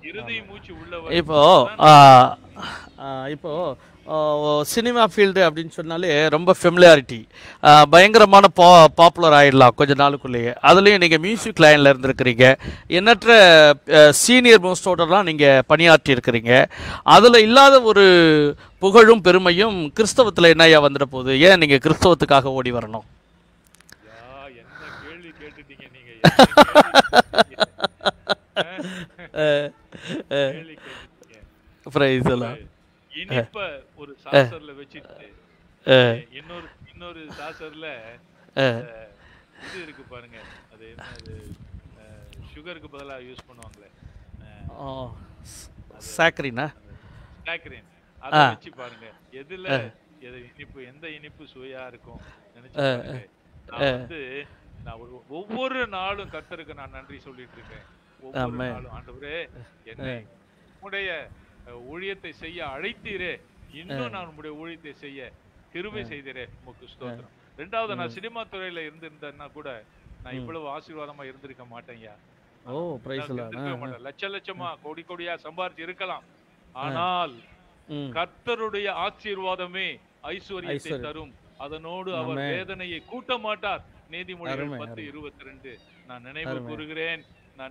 இறுதி மூச்சு உள்ளவர். இப்போ சினிமா ஃபீல்டு அப்படின்னு சொன்னாலே ரொம்ப ஃபெமிலியாரிட்டி, பயங்கரமான பாப்புலர் ஆகிடலாம் கொஞ்ச நாளுக்குள்ளேயே. அதுலேயும் நீங்கள் மியூசிக் லைனில் இருந்திருக்கிறீங்க, எண்ணற்ற சீனியர் மோஸ்டோடலாம் நீங்கள் பணியாற்றி இருக்கிறீங்க. அதில் இல்லாத ஒரு புகழும் பெருமையும் கிறிஸ்தவத்தில் என்னையா வந்துட போகுது? ஏன் நீங்கள் கிறிஸ்தவத்துக்காக ஓடி வரணும்? என்ன கேள்வி கேட்டுட்டீங்க நீங்க. இனிப்ப ஒரு சாசர்ல வச்சிட்டு இன்னொரு சாசர்ல இது இருக்கு பாருங்க, அது என்ன, அது சுகருக்கு பதிலா யூஸ் பண்ணுவாங்களே, சாக்கரின். அதை வச்சு பாருங்க, எதுல இனிப்பு, எந்த இனிப்பு சுவையா இருக்கும் நினைச்சு பாருங்க. நான் வந்து ஒவ்வொரு நாளும் கர்த்தருக்கு நான் நன்றி சொல்லிட்டு இருக்கேன். ஒவ்வொரு நாளும், ஆண்டவரே என்னை உம்முடைய ஊழியத்தை செய்ய அழைத்தீரே, இன்னும் நான் உம்முடைய ஊழியத்தை செய்ய கிருபை செய்தீரே, உமக்கு ஸ்தோத்திரம். ரெண்டாவது, நான் சினிமா துறையில இருந்திருந்தேன்னா கூட நான் இவ்வளவு ஆசீர்வாதமா இருந்திருக்க மாட்டேன்யா. லட்ச லட்சமா கோடி கோடியா சம்பாரிச்சு இருக்கலாம், ஆனால் கர்த்தருடைய ஆசீர்வாதமே ஐஸ்வர்யத்தை தரும், அதனோடு அவர் வேதனையை கூட்ட மாட்டார். நீதிமொழிகள் 10:22 நான்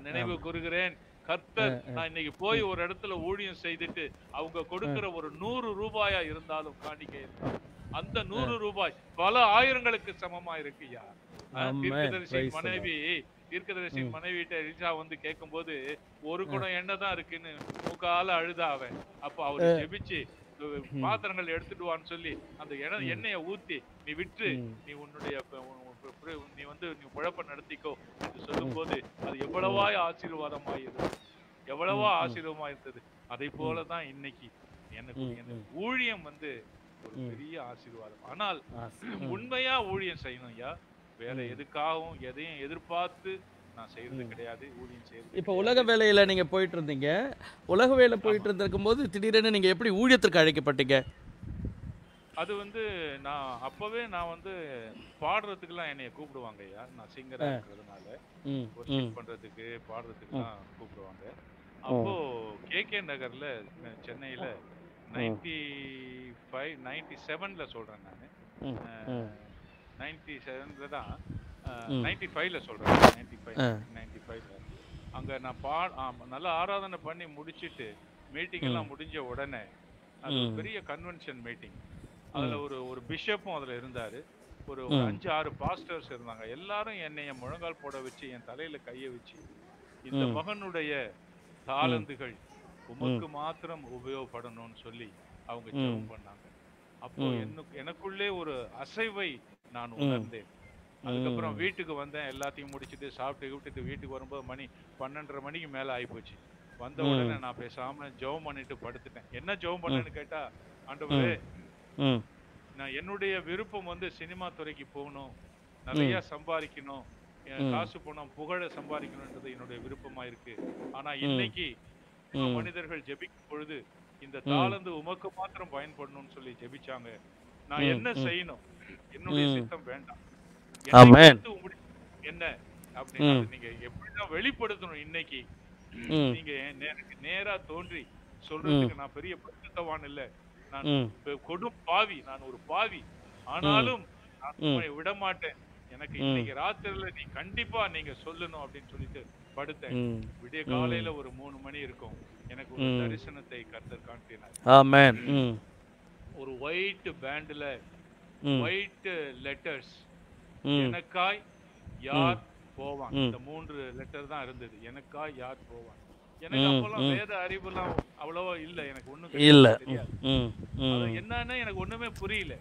நினைவு கூறுகிறேன். கர்த்தர், நான் இன்னைக்கு போய் ஒரு இடத்துல ஊழியம் செய்துட்டு அவங்க கொடுக்கிற ஒரு 100 ரூபாயா இருந்தாலும் காணிக்கை இருந்தாலும் அந்த 100 ரூபாய் பல ஆயிரங்களுக்கு சமமா இருக்குயா. தீர்க்கதரிசியின் மனைவிட்ட ரிஷா வந்து கேட்கும் போது ஒரு குடம் எண்ணெய் தான் இருக்குன்னு மூக்கால அழுதா அவன். அப்ப அவரு ஜெபிச்சு பாத்திரங்கள் எடுத்துட்டு வான்னு சொல்லி அந்த எண்ணெயை ஊத்தி, நீ விட்டு நீ உன்னுடைய நீ உழைப்ப நடத்திக்கோ என்று சொல்லும் போது அது எவ்வளவா ஆசீர்வாதமா இருந்தது. அதை போலதான் இன்னைக்கு எனக்கு ஊழியம் வந்து ஒரு பெரிய ஆசீர்வாதம். ஆனால் உண்மையா ஊழியம் செய்யணும் ஐயா, வேற எதுக்காகவும் எதையும் எதிர்பார்த்து நான் செய்யறது கிடையாது, ஊழியம் செய்யறது. இப்போ உலக வேலையில நீங்க போயிட்டு இருந்தீங்க, உலக வேலை போயிட்டு இருந்திருக்கும் போது திடீரென நீங்க எப்படி ஊழியத்திற்கு அழைக்கப்பட்டீங்க? அது வந்து நான் வந்து பாடுறதுக்குலாம் என்னைய கூப்பிடுவாங்க ஐயா, நான் சிங்கரா இருக்கிறதுனால வொர்ஷிப் பண்றதுக்கு பாடுறதுக்குலாம் கூப்பிடுவாங்க. அப்போ KK நகர்ல சென்னையில 97ல சொல்றேன் நானு, 97ல தான் 95ல சொல்றேன், 95ல அங்க நான் நல்லா ஆராதனை பண்ணி முடிச்சிட்டு மீட்டிங் எல்லாம் முடிஞ்ச உடனே அது ஒரு பெரிய கன்வென்ஷன் மீட்டிங். அதுல ஒரு பிஷப்பும் அதுல இருந்தாரு. ஒரு 5-6 பாஸ்டர்ஸ் இருந்தாங்க. எல்லாரும் என்னைய முழங்கால் போட வச்சு என் தலையில கைய வச்சு, இந்த மகனுடைய தாளந்துகள் உமக்கு மாத்திரம் உபயோகப்படணும்னு சொல்லி அவங்க ஜெபம் பண்ணாங்க. அப்போ எனக்குள்ளே ஒரு அசைவை நான் உணர்ந்தேன். அதுக்கப்புறம் வீட்டுக்கு வந்தேன், எல்லாத்தையும் முடிச்சுட்டு சாப்பிட்டு வீட்டுக்கு வரும்போது மணி 12:30 மணிக்கு மேல ஆயிப்போச்சு. வந்த உடனே நான் பேசாம ஜெபம் பண்ணிட்டு படுத்துட்டேன். என்ன ஜெபம் பண்ணேன்னு கேட்டா, ஆண்டவரே, நான் என்னுடைய விருப்பம் வந்து சினிமா துறைக்கு போகணும், நிறைய சம்பாதிக்கணும், காசு பணம் புகழ சம்பாதிக்கணும்ன்றது என்னுடைய விருப்பமா இருக்கு. ஆனா இன்னைக்கு மனிதர்கள் ஜெபிக்கும் பொழுது இந்த தாளந்து உமக்கு மாத்திரம் பயன்படணும்னு சொல்லி ஜெபிச்சாங்க. நான் என்ன செய்யணும்? என்னுடைய சித்தம் வேண்டாம், என்ன அப்படின்னு நீங்க எப்படிதான் வெளிப்படுத்தணும். இன்னைக்கு நீங்க நேரா தோன்றி சொல்றதுக்கு நான் பெரிய பரிசுத்தவான் இல்ல, நான் கொடும் பாவி, நான் ஒரு பாவி, ஆனாலும் நான் விட மாட்டேன். எனக்கு இன்னைக்கு ராத்திரில நீ கண்டிப்பா நீங்க சொல்லணும் அப்படின்னு சொல்லிட்டு படுத்தேன். விடிய காலையில ஒரு 3 மணி இருக்கும், எனக்கு ஒரு தரிசனத்தை கர்த்தர் காட்டினார். ஆமென். ஒரு ஒயிட் பேண்ட்ல ஒயிட் லெட்டர்ஸ், எனக்காய் யார் போவான், இந்த 3 லெட்டர் தான் இருந்தது. எனக்காய் யார் போவான். எனக்கு அப்பெல்லாம் வேத அறிவுலாம் அவ்வளவா இல்ல, எனக்கு ஒண்ணும் தெரியாது. என்னன்னு எனக்கு ஒண்ணுமே புரியல.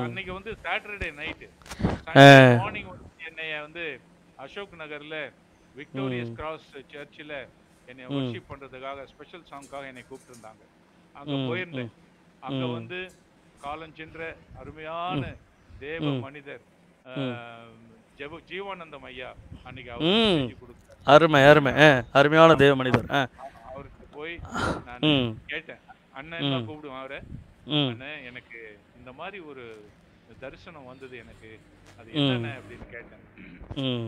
அன்னைக்கு வந்து சாட்டர்டே நைட்டு, மார்னிங் என்னைய வந்து அசோக் நகர்ல விக்டோரியஸ் கிராஸ் சர்ச்சில் என்னை வர்ஷிப் பண்றதுக்காக ஸ்பெஷல் சாங்காக என்னை கூப்பிட்டு இருந்தாங்க. அங்க போயிருந்தேன். அங்க வந்து காலஞ்சென்ற அருமையான தேவ மனிதர் ஜீவானந்தம் ஐயா அன்னைக்கு அவர் செஞ்சு கொடுத்தார். அருமை அருமை, அருமையான தேவ மனிதர். அவருக்கு போய் நான் கேட்டேன், அண்ணன் எல்லாம் கூப்பிடுவேன் அவரை, அண்ணன் எனக்கு இந்த மாதிரி ஒரு தரிசனம் வந்தது, எனக்கு அது என்னென்ன அப்படின்னு கேட்டேன்.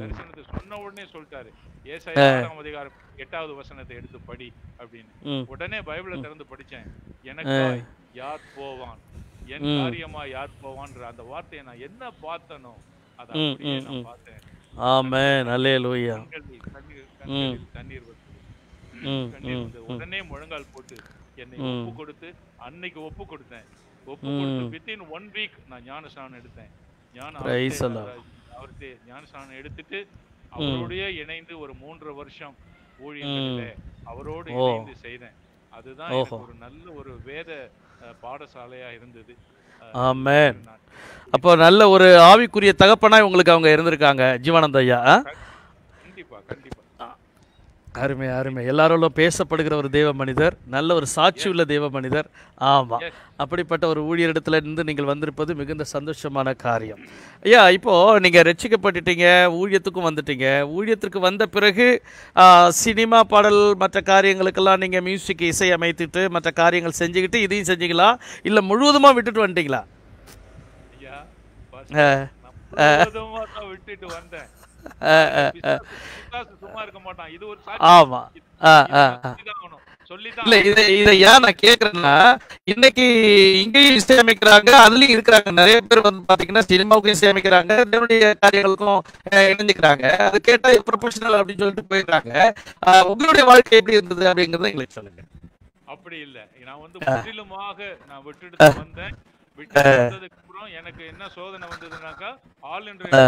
தரிசனத்தை சொன்ன உடனே சொல்லிட்டாரு, ஏசாயா 6ஆம் அதிகாரம் 8வது வசனத்தை எடுத்து படி அப்படின்னு. உடனே பைபிளை திறந்து படிச்சேன். எனக்காய் யார் போவான், என் காரியமா யார் போவான்ற அந்த வார்த்தையை நான் என்ன பார்த்தனோ அதை அப்படியே நான் பார்த்தேன். ஆமென், அல்லேலூயா. தண்ணீர் வந்து உடனே முழங்கால் போட்டு என்னை ஒப்பு கொடுத்து, அன்னைக்கு ஒப்பு கொடுத்தேன். ஒப்பு கொடுத்து வித்தின் 1 வீக் நான் ஞானஸ்நானம் எடுத்தேன். அவருக்கு ஞானஸ்நானம் எடுத்துட்டு அவரோடய இணைந்து ஒரு 3 வருஷம் ஊழியங்களில அவரோடு இணைந்து செய்தேன். அதுதான் எனக்கு ஒரு நல்ல ஒரு வேத பாடசாலையா இருந்தது. ஆமென். அப்போ நல்ல ஒரு ஆவிக்குரிய தகப்பனாய் உங்களுக்கு அவங்க இருந்திருக்காங்க ஜீவானந்த ஐயா. கண்டிப்பா கண்டிப்பா. அருமை அருமை. எல்லாரோடும் பேசப்படுகிற ஒரு தேவ மனிதர், நல்ல ஒரு சாட்சி உள்ள தேவ மனிதர். ஆமா, அப்படிப்பட்ட ஒரு ஊழியரிடத்துல இருந்து நீங்கள் வந்திருப்பது மிகுந்த சந்தோஷமான காரியம். ஐயா, இப்போ நீங்க ரட்சிக்கப்பட்டுட்டீங்க, ஊழியத்துக்கும் வந்துட்டீங்க. ஊழியத்திற்கு வந்த பிறகு சினிமா பாடல் மற்ற காரியங்களுக்கெல்லாம் நீங்க மியூசிக் இசை அமைத்துட்டு மற்ற காரியங்கள் செஞ்சுக்கிட்டு இதையும் செஞ்சீங்களா, இல்ல முழுவதுமா விட்டுட்டு வந்துட்டீங்களா? விட்டுட்டு வந்தேன். சும்மா இருக்க மாட்டான். இது ஒரு ஆமா. இல்ல, இதை ஏன் நான் கேக்குறேன்னா, இன்னைக்கு இங்கேயும் இசையமைக்கிறாங்க, அதுலயும் இருக்கிறாங்க நிறைய பேர் வந்து பாத்தீங்கன்னா சினிமாவுக்கும் இசையமைக்கிறாங்க, தேவனுடைய காரியங்களுக்கும் இணைஞ்சுக்கிறாங்க. அது கேட்டா ப்ரொஃபஷனல் அப்படின்னு சொல்லிட்டு போயிடுறாங்க. உங்களுடைய வாழ்க்கை எப்படி இருந்தது அப்படிங்கறத எங்களுக்கு சொல்லுங்க. அப்படி இல்ல, நான் வந்து முற்றிலுமாக நான் விட்டுட்டு வந்தேன். விட்டு வந்ததுக்கு அப்புறம் எனக்கு என்ன சோதனை வந்ததுனாக்கா, ஆல் இந்தியா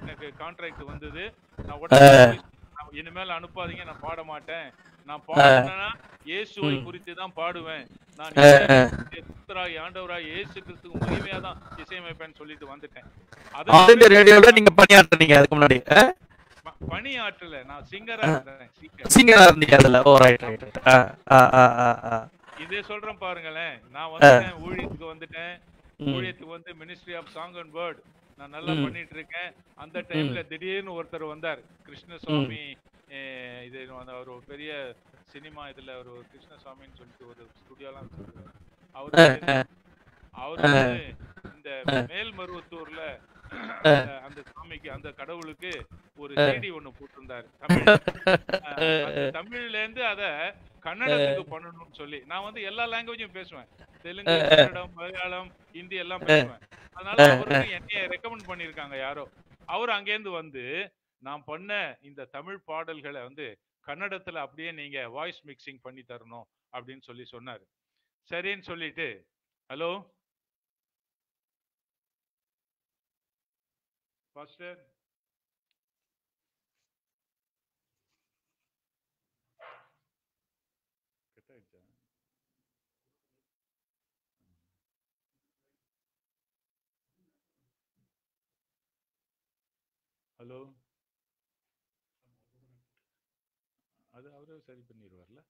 எனக்கு கான்ட்ராக்ட் வந்தது. நான் உடனே இனிமேல் அனுப்பாதீங்க, நான் பாட மாட்டேன். நான் பாடுனா இயேசுவை குறித்து தான் பாடுவேன். நான் ஆண்டவராய் இயேசு கிறிஸ்துவுக்கு மகிமையா தான் இசையமைப்பேன்னு சொல்லிட்டு வந்துட்டேன். ரேடியோல நீங்க பணியாற்றுனீங்க, அதுக்கு முன்னாடி பணியாற்றல, நான் சிங்கரா இருந்தேன். சிங்கரா இருந்தீங்க அதுல. Oh right right. இதே சொல்றேன் பாருங்களேன், நான் வந்துட்டேன், ஊழியத்துக்கு வந்துட்டேன். ஊழியத்துக்கு வந்து ministry of song and word நான் நல்லா பண்ணிட்டு இருக்கேன். அந்த டைம்ல திடீர்னு ஒருத்தர் வந்தார், கிருஷ்ணசுவாமி. இது ஒரு பெரிய சினிமா இதுல ஒரு கிருஷ்ணசுவாமின்னு சொல்லிட்டு ஒரு ஸ்டுடியோலாம் வச்சிருக்காரு. அவரு இந்த மேல்மருவத்தூர்ல அந்த சாமிக்கு, அந்த கடவுளுக்கு ஒரு செய்தி ஒண்ணு போட்டிருந்தாரு தமிழ்ல இருந்து அத கன்னடத்துக்கு பண்ணணும்னு சொல்லி. நான் வந்து எல்லா லாங்குவேஜும் பேசுவேன், தெலுங்கு, கன்னடம், மலையாளம், ஹிந்தி எல்லாம் பேசுவேன். அதனால அவருக்கு என்னைய ரெக்கமெண்ட் பண்ணிருக்காங்க யாரோ. அவர் அங்கேருந்து வந்து நான் பண்ண இந்த தமிழ் பாடல்களை வந்து கன்னடத்துல அப்படியே நீங்க வாய்ஸ் மிக்சிங் பண்ணி தரணும் அப்படின்னு சொல்லி சொன்னாரு. சரின்னு சொல்லிட்டு, ஹலோ பாஸ்டர், ஹலோ, அது அவரே சரி பண்ணிடுவார்ல.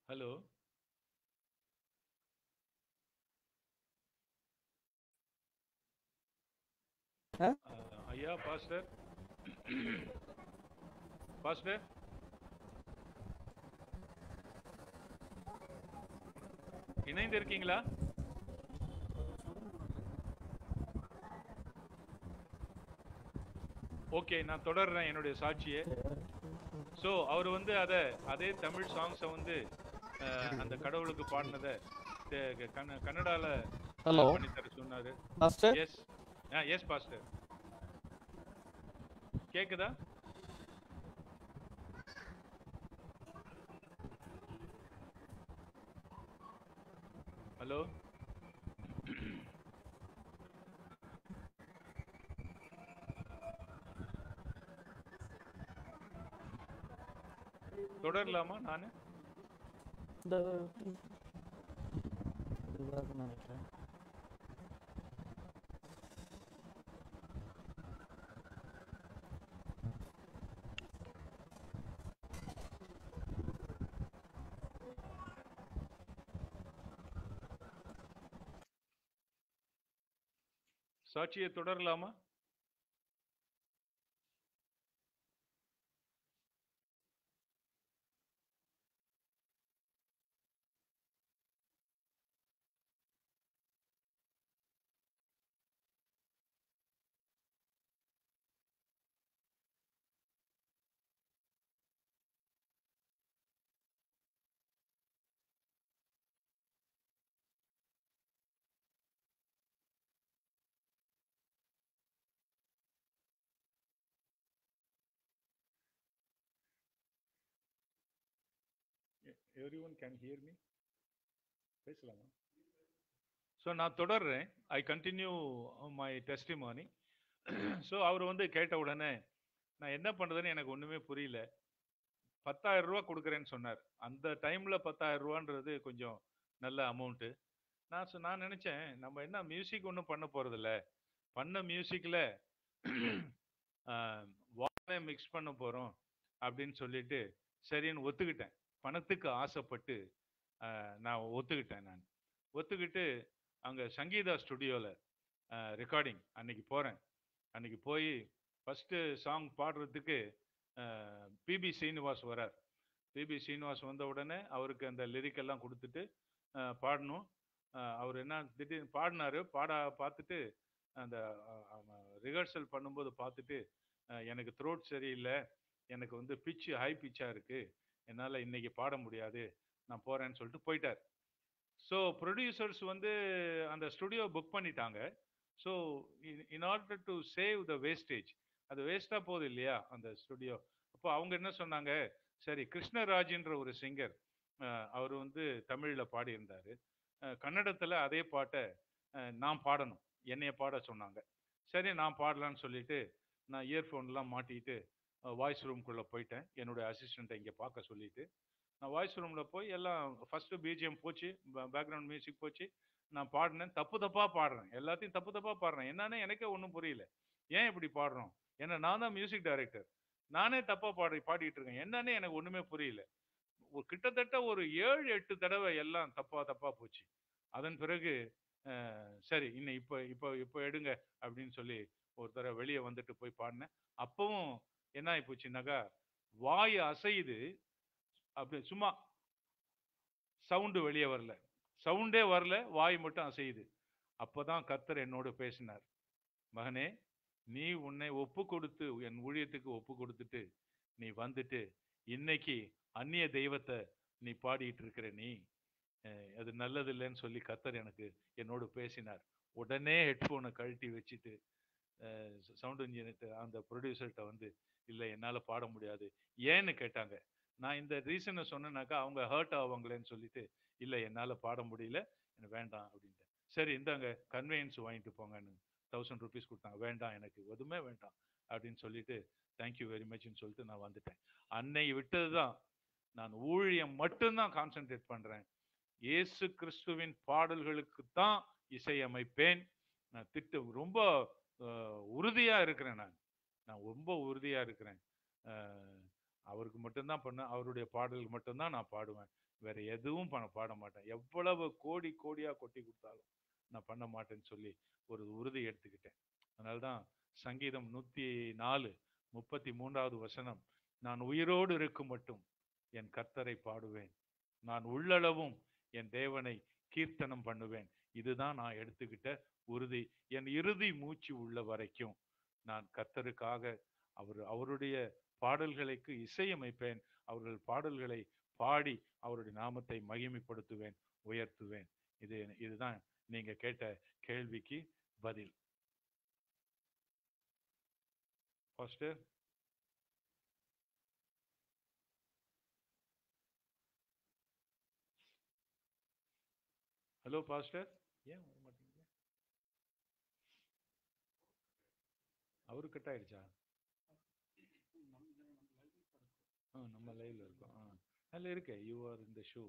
ஹலோ, ஐயா பாஸ்டர், பாஸ்டர், இணைந்து இருக்கீங்களா? ஓகே, நான் தொடர்றேன் என்னுடைய சாட்சியை. ஸோ அவர் வந்து அதே தமிழ் சாங்ஸை வந்து அந்த கடவுளுக்கு பாடினதை கன்னடால ஹலோ பண்ணி தர சொன்னாரு. மாஸ்டர். எஸ், எஸ் பாஸ்டர், கேக்குதா? ஹலோ, தொடரலாமா? நானு நினைக்கிறேன். சாட்சியை தொடரலாமா? Everyone can hear me? பேசலாமா? ஸோ நான் தொடர்றேன். I continue my testimony. So அவர் வந்து கேட்ட உடனே நான் என்ன பண்ணுறதுன்னு எனக்கு ஒன்றுமே புரியல. 10,000 ரூபா கொடுக்குறேன்னு சொன்னார். அந்த டைமில் 10,000 ரூபான்றது கொஞ்சம் நல்ல அமௌண்ட்டு. நான் நினச்சேன், நம்ம என்ன மியூசிக் ஒன்றும் பண்ண போகிறதில்ல, பண்ண மியூசிக்கில் வாய்ஸை மிக்ஸ் பண்ண போகிறோம் அப்படின்னு சொல்லிட்டு சரின்னு ஒத்துக்கிட்டேன். பணத்துக்கு ஆசைப்பட்டு நான் ஒத்துக்கிட்டு அங்கே சங்கீதா ஸ்டுடியோவில் ரெக்கார்டிங் அன்னைக்கு போகிறேன். அன்னைக்கு போய் ஃபஸ்ட்டு சாங் பாடுறதுக்கு பிபி ஸ்ரீனிவாஸ் வரார். பிபி ஸ்ரீனிவாஸ் வந்த உடனே அவருக்கு அந்த லிரிக்கெல்லாம் கொடுத்துட்டு பாடணும். அவர் என்ன திடீர்னு பாடினார். பார்த்துட்டு அந்த ரிஹர்சல் பண்ணும்போது பார்த்துட்டு எனக்கு த்ரோட் சரியில்லை, எனக்கு வந்து பிச்சு ஹை பிச்சாக இருக்குது, என்னால் இன்னைக்கு பாட முடியாது, நான் போகிறேன்னு சொல்லிட்டு போயிட்டார். ஸோ ப்ரொடியூசர்ஸ் வந்து அந்த ஸ்டுடியோ புக் பண்ணிட்டாங்க. So in order to save the wastage, அது வேஸ்ட்டாக போகுது இல்லையா அந்த ஸ்டுடியோ. அப்போ அவங்க என்ன சொன்னாங்க, சரி கிருஷ்ணராஜ்ன்ற ஒரு சிங்கர், அவர் வந்து தமிழில் பாடியிருந்தார், கன்னடத்தில் அதே பாட்டை நான் பாடணும், என்னைய பாட சொன்னாங்க. சரி நான் பாடலான்னு சொல்லிட்டு நான் இயர்ஃபோன்லாம் மாட்டிட்டு வாய்ஸ் ரூம்குள்ளே போயிட்டேன். என்னுடைய அசிஸ்டண்ட்டை இங்கே பார்க்க சொல்லிட்டு நான் வாய்ஸ் ரூமில் போய் எல்லாம் ஃபஸ்ட்டு பிஜிஎம் போச்சு, பேக்ரவுண்ட் மியூசிக் போச்சு, நான் பாடினேன். தப்பாக பாடுறேன், எல்லாத்தையும் தப்பாக பாடுறேன். என்னன்னு எனக்கே ஒன்றும் புரியல. ஏன் இப்படி பாடுறோம்? ஏன்னா நான் தான் மியூசிக் டைரக்டர், நானே தப்பாக பாடிட்டு இருக்கேன். என்னன்னு எனக்கு ஒன்றுமே புரியல. கிட்டத்தட்ட ஒரு 7-8 தடவை எல்லாம் தப்பாக போச்சு. அதன் பிறகு சரி இன்னும் இப்போ எடுங்க அப்படின்னு சொல்லி ஒரு தடவை வெளியே வந்துட்டு போய் பாடினேன். அப்பவும் என்ன ஆகி போச்சுனாக்கா, வாய் அசையுது, அப்படி சும்மா சவுண்டு வெளியே வரல, சவுண்டே வரல, வாய் மட்டும் அசையுது. அப்பதான் கர்த்தர் என்னோடு பேசினார். மகனே, நீ உன்னை ஒப்பு கொடுத்து என் ஊழியத்துக்கு ஒப்பு கொடுத்துட்டு நீ வந்துட்டு இன்னைக்கு அந்நிய தெய்வத்தை நீ பாடிட்டு இருக்கிற, நீ அது நல்லது இல்லைன்னு சொல்லி கர்த்தர் என்னோடு பேசினார். உடனே ஹெட்போனை கழட்டி வச்சுட்டு சவுண்ட் இன்ஜினியர் அந்த ப்ரொடியூசர்கிட்ட வந்து, இல்லை என்னால பாட முடியாது. ஏன்னு கேட்டாங்க. நான் இந்த ரீசனை சொன்னேனாக்கா அவங்க ஹர்ட் ஆவாங்களேன்னு சொல்லிட்டு, இல்லை என்னால பாட முடியல, எனக்கு வேண்டாம் அப்படின்ட்டு. சரி இந்தாங்க கன்வெயன்ஸ் வாங்கிட்டு போங்கன்னு 1000 rupees கொடுத்தாங்க. வேண்டாம், எனக்கு எதுவுமே வேண்டாம் அப்படின்னு சொல்லிட்டு தேங்க்யூ வெரி மச்னு சொல்லிட்டு நான் வந்துட்டேன். அன்னை விட்டதுதான். நான் ஊழியம் மட்டும்தான் கான்சென்ட்ரேட் பண்றேன். இயேசு கிறிஸ்துவின் பாடல்களுக்கு தான் இசையமைப்பேன். நான் ரொம்ப உறுதியா இருக்கிறேன். நான் ரொம்ப உறுதியா இருக்கிறேன். அவருக்கு மட்டும்தான் பண்ண, அவருடைய பாடலுக்கு மட்டும்தான் நான் பாடுவேன். வேற எதுவும் பாட மாட்டேன். எவ்வளவு கோடி கோடியா கொட்டி கொடுத்தாலும் நான் பண்ண மாட்டேன்னு சொல்லி ஒரு உறுதி எடுத்துக்கிட்டேன். அதனால்தான் சங்கீதம் 104 33வது வசனம், நான் உயிரோடு இருக்கும் மட்டும் என் கர்த்தரை பாடுவேன், நான் உள்ளளவும் என் தேவனை கீர்த்தனம் பண்ணுவேன். இதுதான் நான் எடுத்துக்கிட்ட உறுதி. என் இறுதி மூச்சு உள்ள வரைக்கும் நான் கர்த்தருக்காக அவருடைய பாடல்களுக்கு இசையமைப்பேன். அவர்கள் பாடல்களை பாடி அவருடைய நாமத்தை மகிமைப்படுத்துவேன், உயர்த்துவேன். இதுதான் நீங்க கேட்ட கேள்விக்கு பதில். பாஸ்டர், ஹலோ பாஸ்டர், ஏன் வர மாட்டீங்க? அவரு கட் ஆயிடுச்சா? நம்ம லைவ்ல இருக்கோம். அதுல இருக்க you are in the show.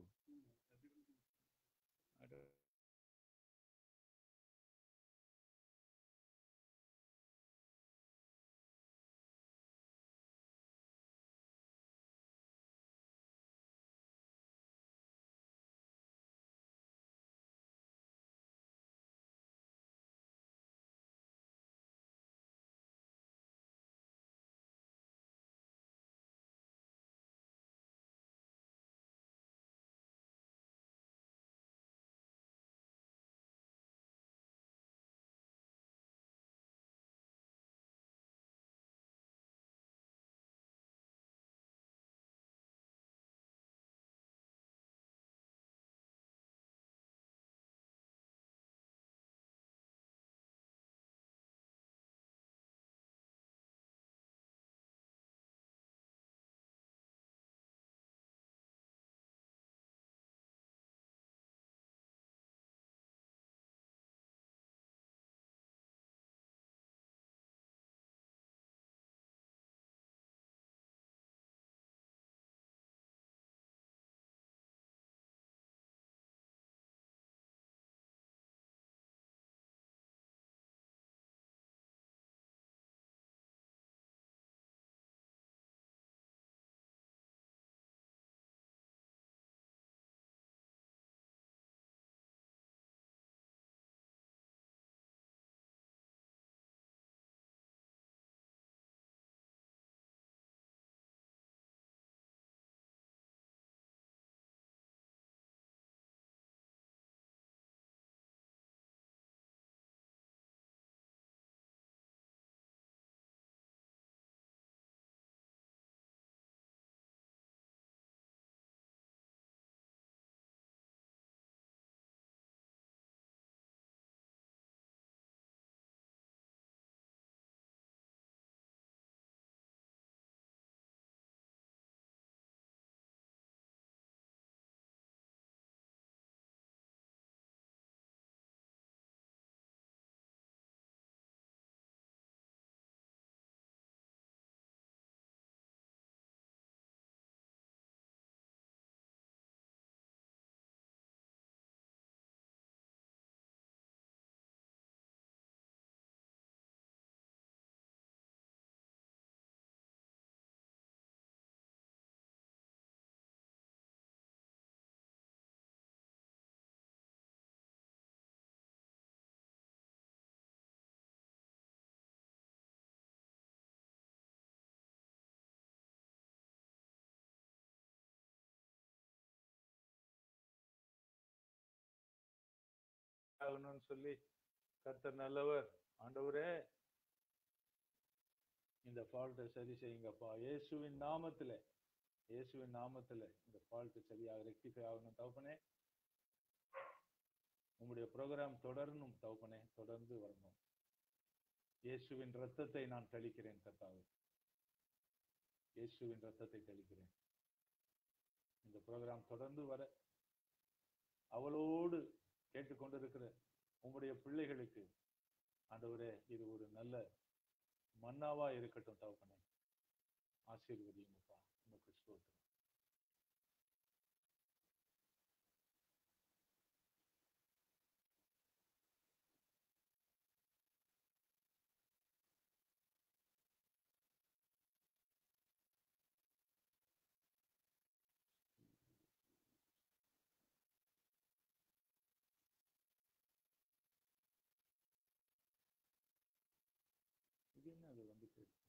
ஆகணும்னு சொல்லி கர்த்தர் நல்லவர். ஆண்டவரே இந்த ஃபால்ட்டை சரி செய்யுங்கப்பா, இயேசுவின் நாமத்துல இந்த ஃபால்ட் சரியாக ரெக்டிஃபை ஆகணும் தகப்பனே. உங்களுடைய ப்ரோக்ராம் தொடரணும் தகப்பனே, தொடர்ந்து வரணும். இயேசுவின் ரத்தத்தை நான் தெளிக்கிறேன் கர்த்தாவே, இயேசுவின் ரத்தத்தை தெளிக்கிறேன். இந்த ப்ரோக்ராம் தொடர்ந்து வர அவளோடு கேட்டுக்கொண்டிருக்கிற உங்களுடைய பிள்ளைகளுக்கு ஆண்டவரே இது ஒரு நல்ல மன்னாவா இருக்கட்டும் தகப்பனே. ஆசீர்வதியுங்கப்பா. உமக்கு ஸ்தோத்திரம். இது என்ன அது வந்துட்டு இருக்கு?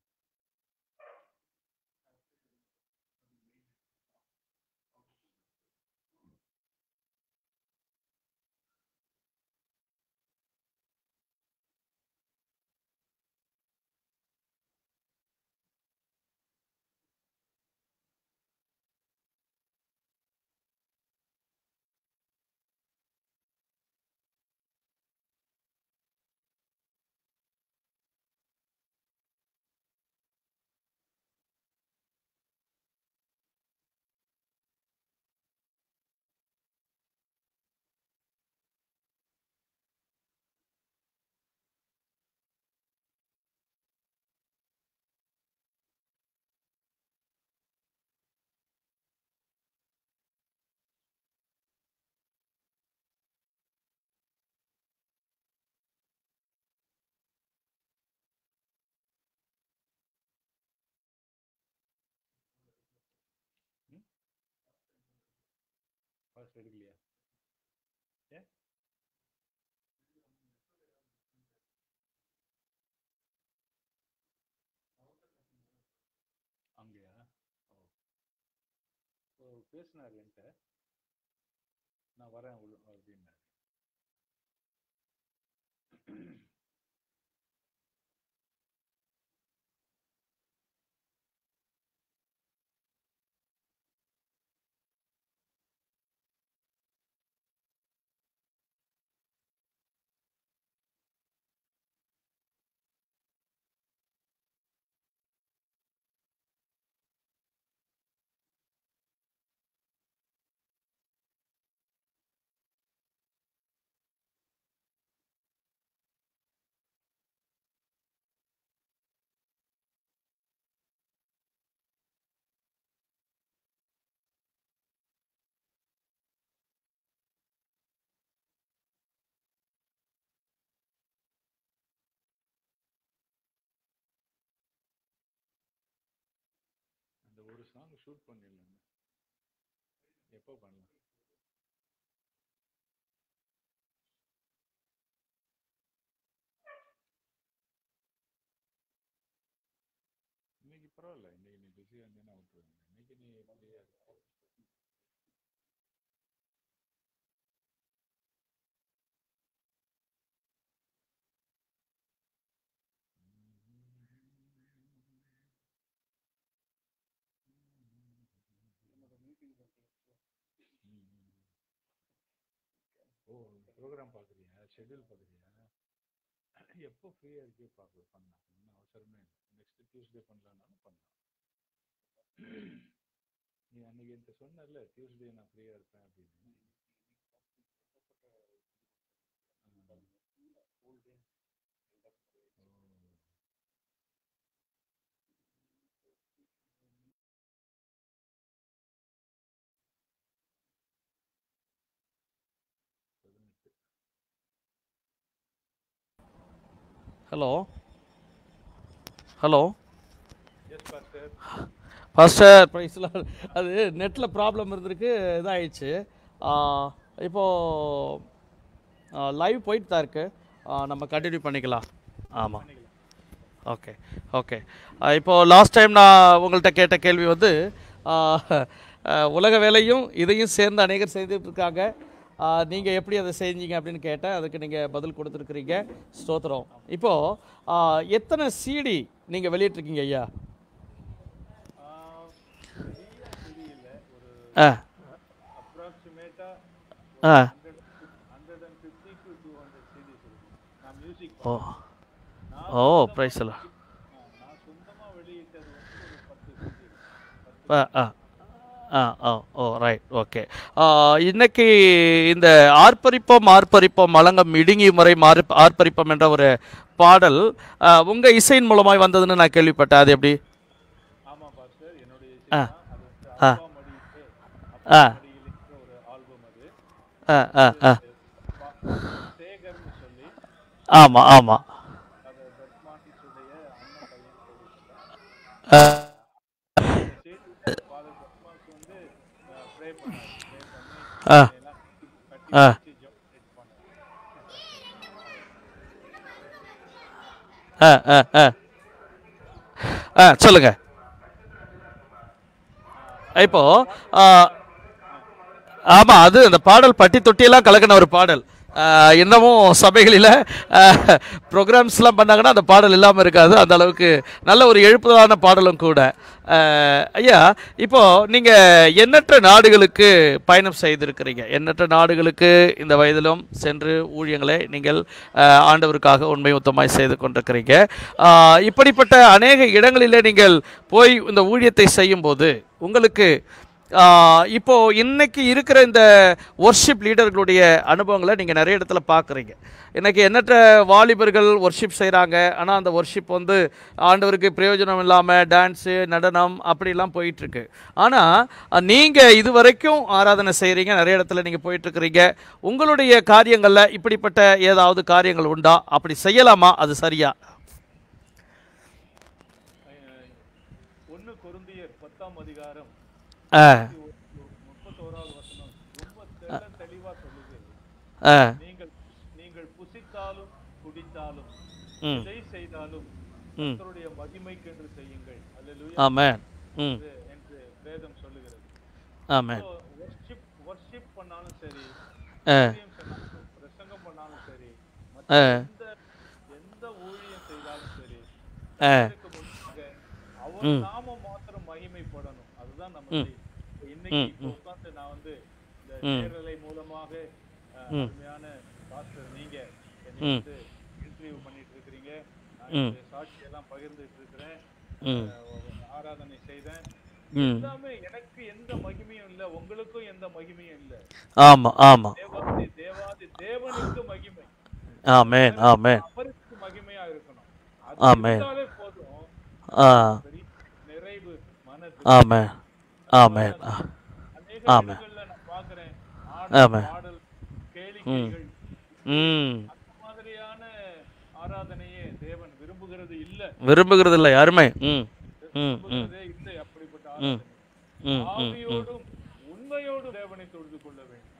ஃபாஸ்ட் எடுக்கலையா? ஏன் அங்கேயா? ஓ, பேசினார் என்கிட்ட, நான் வரேன் அப்படின்னாரு. அந்த ஒரு சாங் ஷூட் பண்ணிடலாங்க. எப்போ பண்ணலாம்? இன்னைக்கு பரவாயில்ல, இன்னைக்கு நீ பிஸியாக இருந்தேன்னா விட்டுருவேன். இன்னைக்கு நீ ஃப்ரீயாக இருக்க. ஓ, ப்ரோக்ராம் பார்க்குறியா? ஷெட்யூல் பார்க்குறியா? எப்போ ஃப்ரீயாக இருக்கே பண்ணலாம். ஒன்றும் அவசரமே இல்லை. நெக்ஸ்ட் டியூஸ்டே பண்ணலான்னாலும் பண்ணலாம். நீ அன்னைக்கு என்கிட்ட சொன்னல, டியூஸ்டே நான் ஃப்ரீயாக இருப்பேன் அப்படின்னு. Hello hello yes pastor. Pastor ப்ரைஸ்லாம் அது நெட்டில் ப்ராப்ளம் இருந்திருக்கு, இதாகிடுச்சு. இப்போது லைவ் போயிட்டு தான் இருக்குது, நம்ம கண்டினியூ பண்ணிக்கலாம். ஆமாம், ஓகே ஓகே. இப்போது லாஸ்ட் டைம் நான் உங்கள்கிட்ட கேட்ட கேள்வி வந்து உலக வேலையும் இதையும் சேர்ந்து அநேகர் செய்துட்டு இருக்காங்க. நீங்கள் எப்படி அதை செஞ்சீங்க அப்படின்னு கேட்டேன். அதுக்கு நீங்கள் பதில் கொடுத்துருக்குறீங்க. ஸ்தோத்திரம். இப்போது எத்தனை சிடி நீங்கள் வெளியிட்டிருக்கீங்க ஐயா? ஆ ஆ ஓ ஓ ப்ரைஸ் எல்லாம் ஆ ஆ ஆ ஆ ஓ ரைட் ஓகே. இன்னைக்கு இந்த ஆர்ப்பரிப்போம் மலங்கம் இடுங்கி முறை ஆர்ப்பரிப்போம் என்ற ஒரு பாடல் உங்கள் இசையின் மூலமாய் வந்ததுன்னு நான் கேள்விப்பட்டேன். அது எப்படி? ஆ ஆ ஆ ஆ ஆ ஆ ஆமாம் ஆமாம் ஆ ஆ ஆ ஆ ஆ ஆ சொல்லுங்கள். இப்போது ஆமாம், அது அந்த பாடல் பட்டி தொட்டியெல்லாம் கலக்கின ஒரு பாடல். இன்னமும் சபைகளில் ப்ரோக்ராம்ஸ்லாம் பண்ணாங்கன்னா அந்த பாடல் இல்லாமல் இருக்காது. அந்த அளவுக்கு நல்ல ஒரு எழுப்புதலான பாடலும் கூட. ஐயா, இப்போது நீங்கள் எண்ணற்ற நாடுகளுக்கு பயணம் செய்திருக்கிறீங்க. எண்ணற்ற நாடுகளுக்கு இந்த வயதிலும் சென்று ஊழியங்களை நீங்கள் ஆண்டவருக்காக உண்மை உத்தமாய் செய்து கொண்டிருக்கிறீங்க. இப்படிப்பட்ட அநேக இடங்களிலே நீங்கள் போய் இந்த ஊழியத்தை செய்யும்போது உங்களுக்கு இப்போ இன்னைக்கு இருக்கிற இந்த ஒர்ஷிப் லீடர்களுடைய அனுபவங்களை நீங்கள் நிறைய இடத்துல பார்க்குறீங்க. இன்றைக்கி எண்ணற்ற வாலிபர்கள் ஒர்ஷிப் செய்கிறாங்க. ஆனால் அந்த ஒர்ஷிப் வந்து ஆண்டவருக்கு பிரயோஜனம் இல்லாமல் டான்ஸு நடனம் அப்படிலாம் போயிட்டுருக்கு. ஆனால் நீங்கள் இது வரைக்கும் ஆராதனை செய்கிறீங்க, நிறைய இடத்துல நீங்கள் போயிட்டுருக்கிறீங்க. உங்களுடைய காரியங்களில் இப்படிப்பட்ட ஏதாவது காரியங்கள் உண்டா? அப்படி செய்யலாமா? அது சரியா? 1 கொரிந்தியர் 10ஆம் அதிகாரம் 31வது வசனம் ரொம்ப தெளிவா சொல்லுது. நீங்கள் புசித்தாலும் குடித்தாலும் எதை செய்தாலும் கர்த்தருடைய மகிமைக்கு என்று செய்யுங்கள். அல்லேலூயா. ஆமென் என்று வேதம் சொல்லுகிறது. ஆமென். வர்ஷிப் பண்ணாலும் சரி, பிரசங்கம் பண்ணாலும் சரி, எந்த ஊழியம் செய்தாலும் சரி, அவர் நாமம் மாத்திரம் மகிமைப்படணும். அதுதான் நம்ம இன்னைக்கு உட்கார்ந்து நான் வந்து இந்த நேரலை மூலமாக அருமையான பாஸ்டர் நீங்க வந்து இன்டர்வியூ பண்ணிட்டு இருக்கிறீங்க. நான் சாட்சியெல்லாம் பகிர்ந்துட்டு இருக்கிறேன், ஆராதனை செய்தேன். எல்லாமே எனக்கு எந்த மகிமையும் இல்லை, உங்களுக்கும் எந்த மகிமையும் இல்லை. ஆமா ஆமா. தேவாதி தேவனுக்கு மகிமை. ஆமென் ஆமென். அவருக்கு மகிமையா இருக்கணும். ஆமென். அதுவே போதும். நிறைவு மனது. ஆமென் ஆமென் ஆமென் ஆமென். பாடல் கேளிக்கைகள் அந்த மாதிரியான ஆராதனையே தேவன் விரும்புகிறது இல்லை. அருமை. இல்லை அப்படிப்பட்ட ஆராதனை. ஆவியோடும் உண்மையோடும் தேவனை தொழுது கொள்ள வேண்டும்.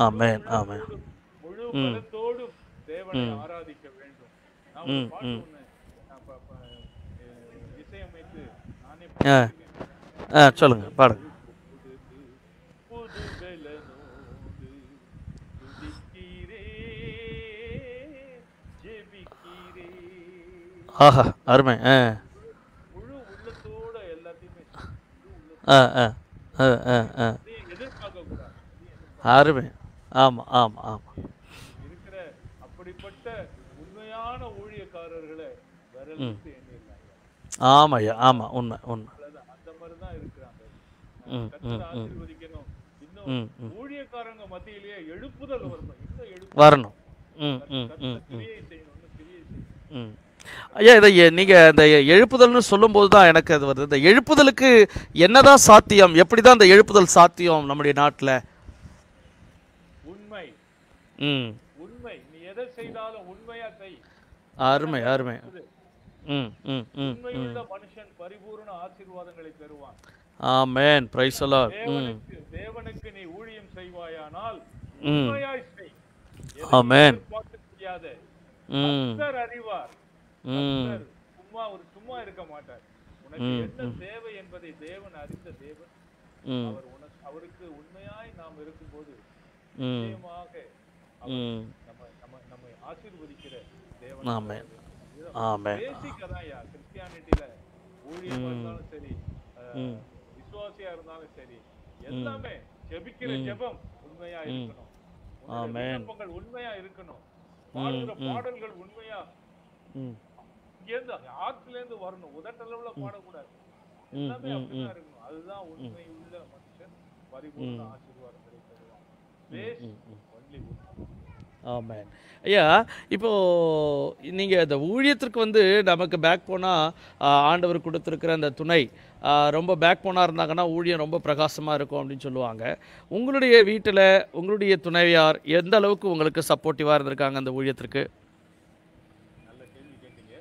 ஆமென் ஆமென். முழு பலத்தோடும் தேவனை ஆராதிக்க வேண்டும். நான் ஒரு பாட்டு ஒண்ணு இசையமைத்து நானே சொல்லுங்க, பாடுங்க. ஆஹா, அருமை. முழு உள்ளத்தோட எல்லாத்தையுமே எதிர்பார்க்க கூடாது. அருமை. ஆமா ஆமா ஆமா. இருக்கிற அப்படிப்பட்ட உண்மையான ஊழியக்காரர்களை வரலுக்கு எண்ணிருக்காங்க. ஆமாய்யா, ஆமா, உண்மை உண்மை. அந்த மாதிரி தான் இருக்கிறாங்க. கர்த்தர் ஆசீர்வதிக்கணும். இன்னும் ஊழியக்காரங்க மத்தியிலேயே எழுப்புதல் வரணும். இன்னும் வரணும். கிரியை செய்யணும், கிரியை செய்யணும். ஐயா, இதை நீங்கள் இந்த எழுப்புதல்னு சொல்லும்போது தான் எனக்கு அது வருது. இந்த எழுப்புதலுக்கு என்னதான் சாத்தியம்? எப்படி தான் இந்த எழுப்புதல் சாத்தியம் நம்முடைய நாட்டில்? உண்மை. உண்மை. நீ எதை செய்தாலும் உண்மையா செய். அருமை அருமை. உண்மையுள்ள மனுஷன் பரிபூர்ண ஆசீர்வாதங்களை பெறுவான். ஆமென். Praise the Lord. தேவனுக்கு நீ ஊழியம் செய்வாயானால் உண்மையாய் செய். ஆமென். கர்த்தர் அறிவார். சும்மா இருக்க மாட்டார். உனக்கு என்ன தேவை என்பதை தேவன் அறிந்த தேவன். அவருக்கு உண்மையாய் நாம் இருக்கும்போது நிச்சயமாக அவர் ம். நம்மை ஆசீர்வதிக்கிற தேவன். ஆமென். ஆமென். பேசிக்கா தான் கிறிஸ்டியானிட்டியில ஊழியமா ம். இருந்தாலும் சரி, ம். விசுவாசியா இருந்தாலும் சரி, எல்லாமே ஜெபிக்கிற ம். ஜெபம் உண்மையா ம். இருக்கணும். உன்னுடைய ஆமென். விண்ணப்பங்கள் உண்மையா இருக்கணும். பாடுகிற ம். பாடல்கள் உண்மையா ம். இங்கேருந்து ஆத்துல இருந்து வரணும். உதட்டளவுல பாடக்கூடாது. ம். எல்லாமே ம். அப்படிதான் ம். இருக்கணும். அதுதான் உண்மை உள்ள மனுஷன் பரிபூர்ண ஆசீர்வாதங்களை தருவான். பேஸ் ஒன்லி ஆமென். ஐயா, இப்போ நீங்க இந்த ஊழியத்திற்கு வந்து நமக்கு பேக் போனா ஆண்டவர் கொடுத்துருக்கிற அந்த துணை ரொம்ப பேக் போனா இருந்தாங்கன்னா ஊழியம் ரொம்ப பிரகாசமா இருக்கும் அப்படின்னு சொல்லுவாங்க. உங்களுடைய வீட்டில் உங்களுடைய துணைவியார் எந்த அளவுக்கு உங்களுக்கு சப்போர்ட்டிவா இருந்திருக்காங்க அந்த ஊழியத்திற்கு? நல்ல கேள்வி கேட்டீங்க.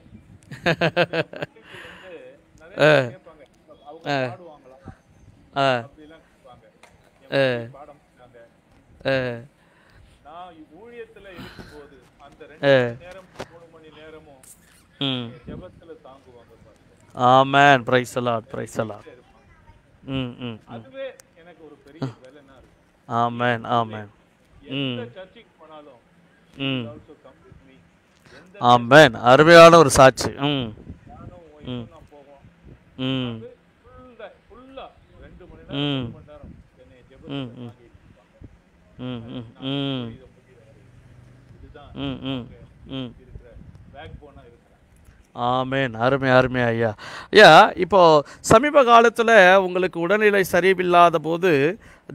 வந்து நிறைய கேட்பாங்க, அவங்க பாடுவாங்களா அப்படிலாம் கேட்பாங்க. என் மனைவி பாட மாட்டாங்க. நான் ஊழியத்துல இருக்கும்போது அந்த 2 மணி நேரம் 3 மணி நேரமும் ஜெபத்துல தாங்குவாங்க பாருங்க. Amen. Praise the Lord. Praise the Lord. அதுவே எனக்கு ஒரு பெரிய வேலைனா இருக்கு. ஆமென். ஆமென். எந்த சர்ச்சுக்கு போனாலும் also come with me. எந்த ஆமென். அருமையான ஒரு சாட்சி. நானும் நான் போவோம். ஃபுல்லா 2 மணி நேரம் 3 மணி நேரம் என்னை ஜெபத்துல தாங்கிட்டு இருப்பாங்க. இதுதான் இருக்கிற பேக் போனா இருக்கிறேன். ஆமென். அருமை அருமை ஐயா. ஐயா, இப்போ சமீப காலத்தில் உங்களுக்கு உடல்நிலை சரியில்லாத போது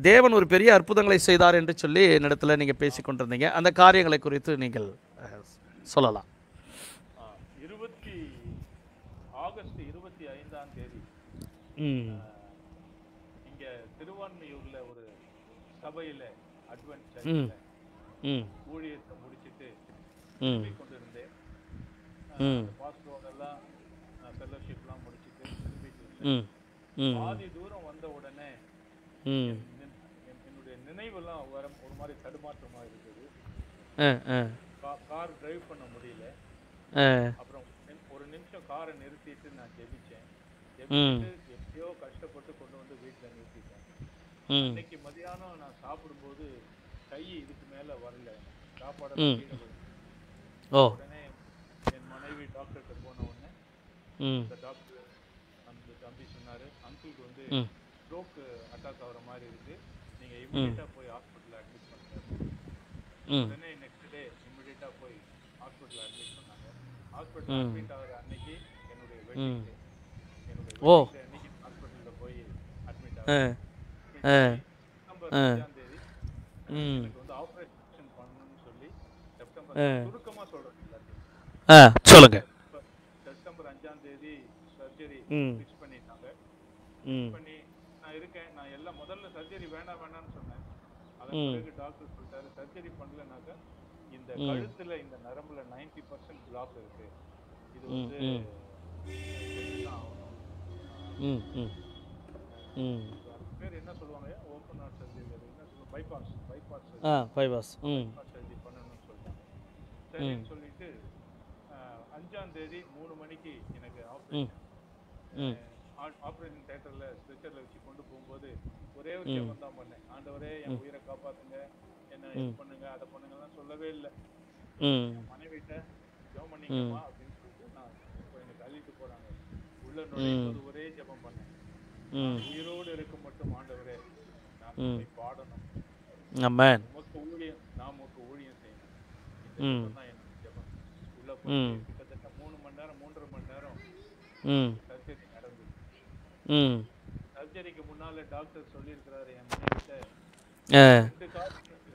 தேவன் ஒரு பெரிய அற்புதங்களை செய்தார் என்று சொல்லி என்னிடத்துல நீங்கள் பேசி கொண்டிருந்தீங்க. அந்த காரியங்களை குறித்து நீங்கள் சொல்லலாம். ஆகஸ்ட் 25ஆம் தேதி இங்க திருவான்மையூர்ல ஒரு சபையில அட்வென்ட் சர்ச்சில் ஊழியத்தை முடிச்சிட்டு திரும்பி கொண்டிருந்தேன். பாஸ்டரோடெல்லாம் ஃபெல்லோஷிப்லாம் முடிச்சிட்டு திரும்பிட்டு பாதி தூரம் வந்த உடனே என்னுடைய நினைவெல்லாம் ஒரு மாதிரி தடுமாற்றமா இருக்குது. கார் டிரைவ் பண்ண முடியல. அப்புறம் ஒரு நிமிஷம் காரை நிறுத்திட்டு நான் ஜெபிச்சேன். எப்படியோ கஷ்டப்பட்டு கொண்டு வந்து வீட்டில் நிறுத்திட்டேன். இன்னைக்கு மதியானம் நான் சாப்பிடும்போது கை இதுக்கு மேல வரல. சாப்பாடு உடனே என் மனைவி டாக்டர்கிட்ட போன உடனே அந்த டாக்டர் அந்த தம்பி சொன்னாரு, அங்கிளுக்கு வந்து ஸ்ட்ரோக் அட்டாக் ஆகிற மாதிரி இருக்கு, நீங்க இமிடியேட்டா போய் ஹாஸ்பிட்டல் அட்மிட் பண்ணுங்க. உடனே நெக்ஸ்ட் டே இமிடியேட்டா போய் ஹாஸ்பிட்டல் அட்மிட் பண்ணாங்க. ஹாஸ்பிட்டல் அட்மிட் ஆகிற அன்னைக்கு என்னுடைய வெட்டிங் டே. என்னுடைய வெட்டிங் டே அன்னைக்கு ஹாஸ்பிட்டல்ல போய் அட்மிட் ஆகிறேன். செப்டம்பர் 5ஆம் தேதி எனக்கு வந்து ஆபரேஷன் பண்ணணும்னு சொல்லி செப்டம்பர் சுருக்கமா சொல்றேன். சொல்லுங்க. செப்டம்பர் 5ஆம் தேதி சர்ஜரி ஃபிக்ஸ் பண்ணிட்டாங்க. பண்ணி நான் இருக்கேன். நான் எல்லாம் முதல்ல சர்ஜரி வேணாம்னு சொன்னேன். அதன் பிறகு டாக்டர் சொல்லிட்டாரு, சர்ஜரி பண்ணலனாக்கா இந்த கழுத்துல இந்த நரம்புல 90% பிளாக் இருக்கு. இது வந்து பேர் என்ன சொல்லுவாங்க, ஓப்பன் ஹார்ட் சர்ஜரி, என்ன சொல்லுவாங்க, பைபாஸ் சர்ஜரி பண்ணணும்னு சொல்லிட்டாங்க. சரின்னு சொல்லிட்டு 5ஆம் தேதி 3 மணிக்கு எனக்கு ஆப்ரேஷன் தியேட்டர்ல ஸ்ட்ரெச்சர்ல வச்சு கொண்டு போகும்போது ஒரே ஒரு ஜெபம் தான் பண்ணேன். ஆண்டவரே என் உயிரை காப்பாத்துங்க, என்ன இது பண்ணுங்க அதை பண்ணுங்கலாம் சொல்லவே இல்லை. என் மனைவிட்ட ஜெபம் பண்ணிக்கமா அப்படின்னு சொல்லிட்டு நான் என்னை தள்ளிட்டு போறாங்க. உள்ள நுழையும் போது ஒரே ஜெபம் பண்ணேன், உயிரோடு இருக்கும் மட்டும் ஆண்டவரே நான் பாடணும், உமக்கு ஊழியம், நான் உமக்கு ஊழியம் செய்யணும். தான் என்னோட ஜெபம். உள்ள போய் கிட்டத்தட்ட 3 மணி நேரம் 3.5 மணி நேரம் சர்ஜரி நடந்தது. சர்ஜரிக்கு முன்னால டாக்டர் சொல்லியிருக்கிறாரு என் மனைவிட்ட,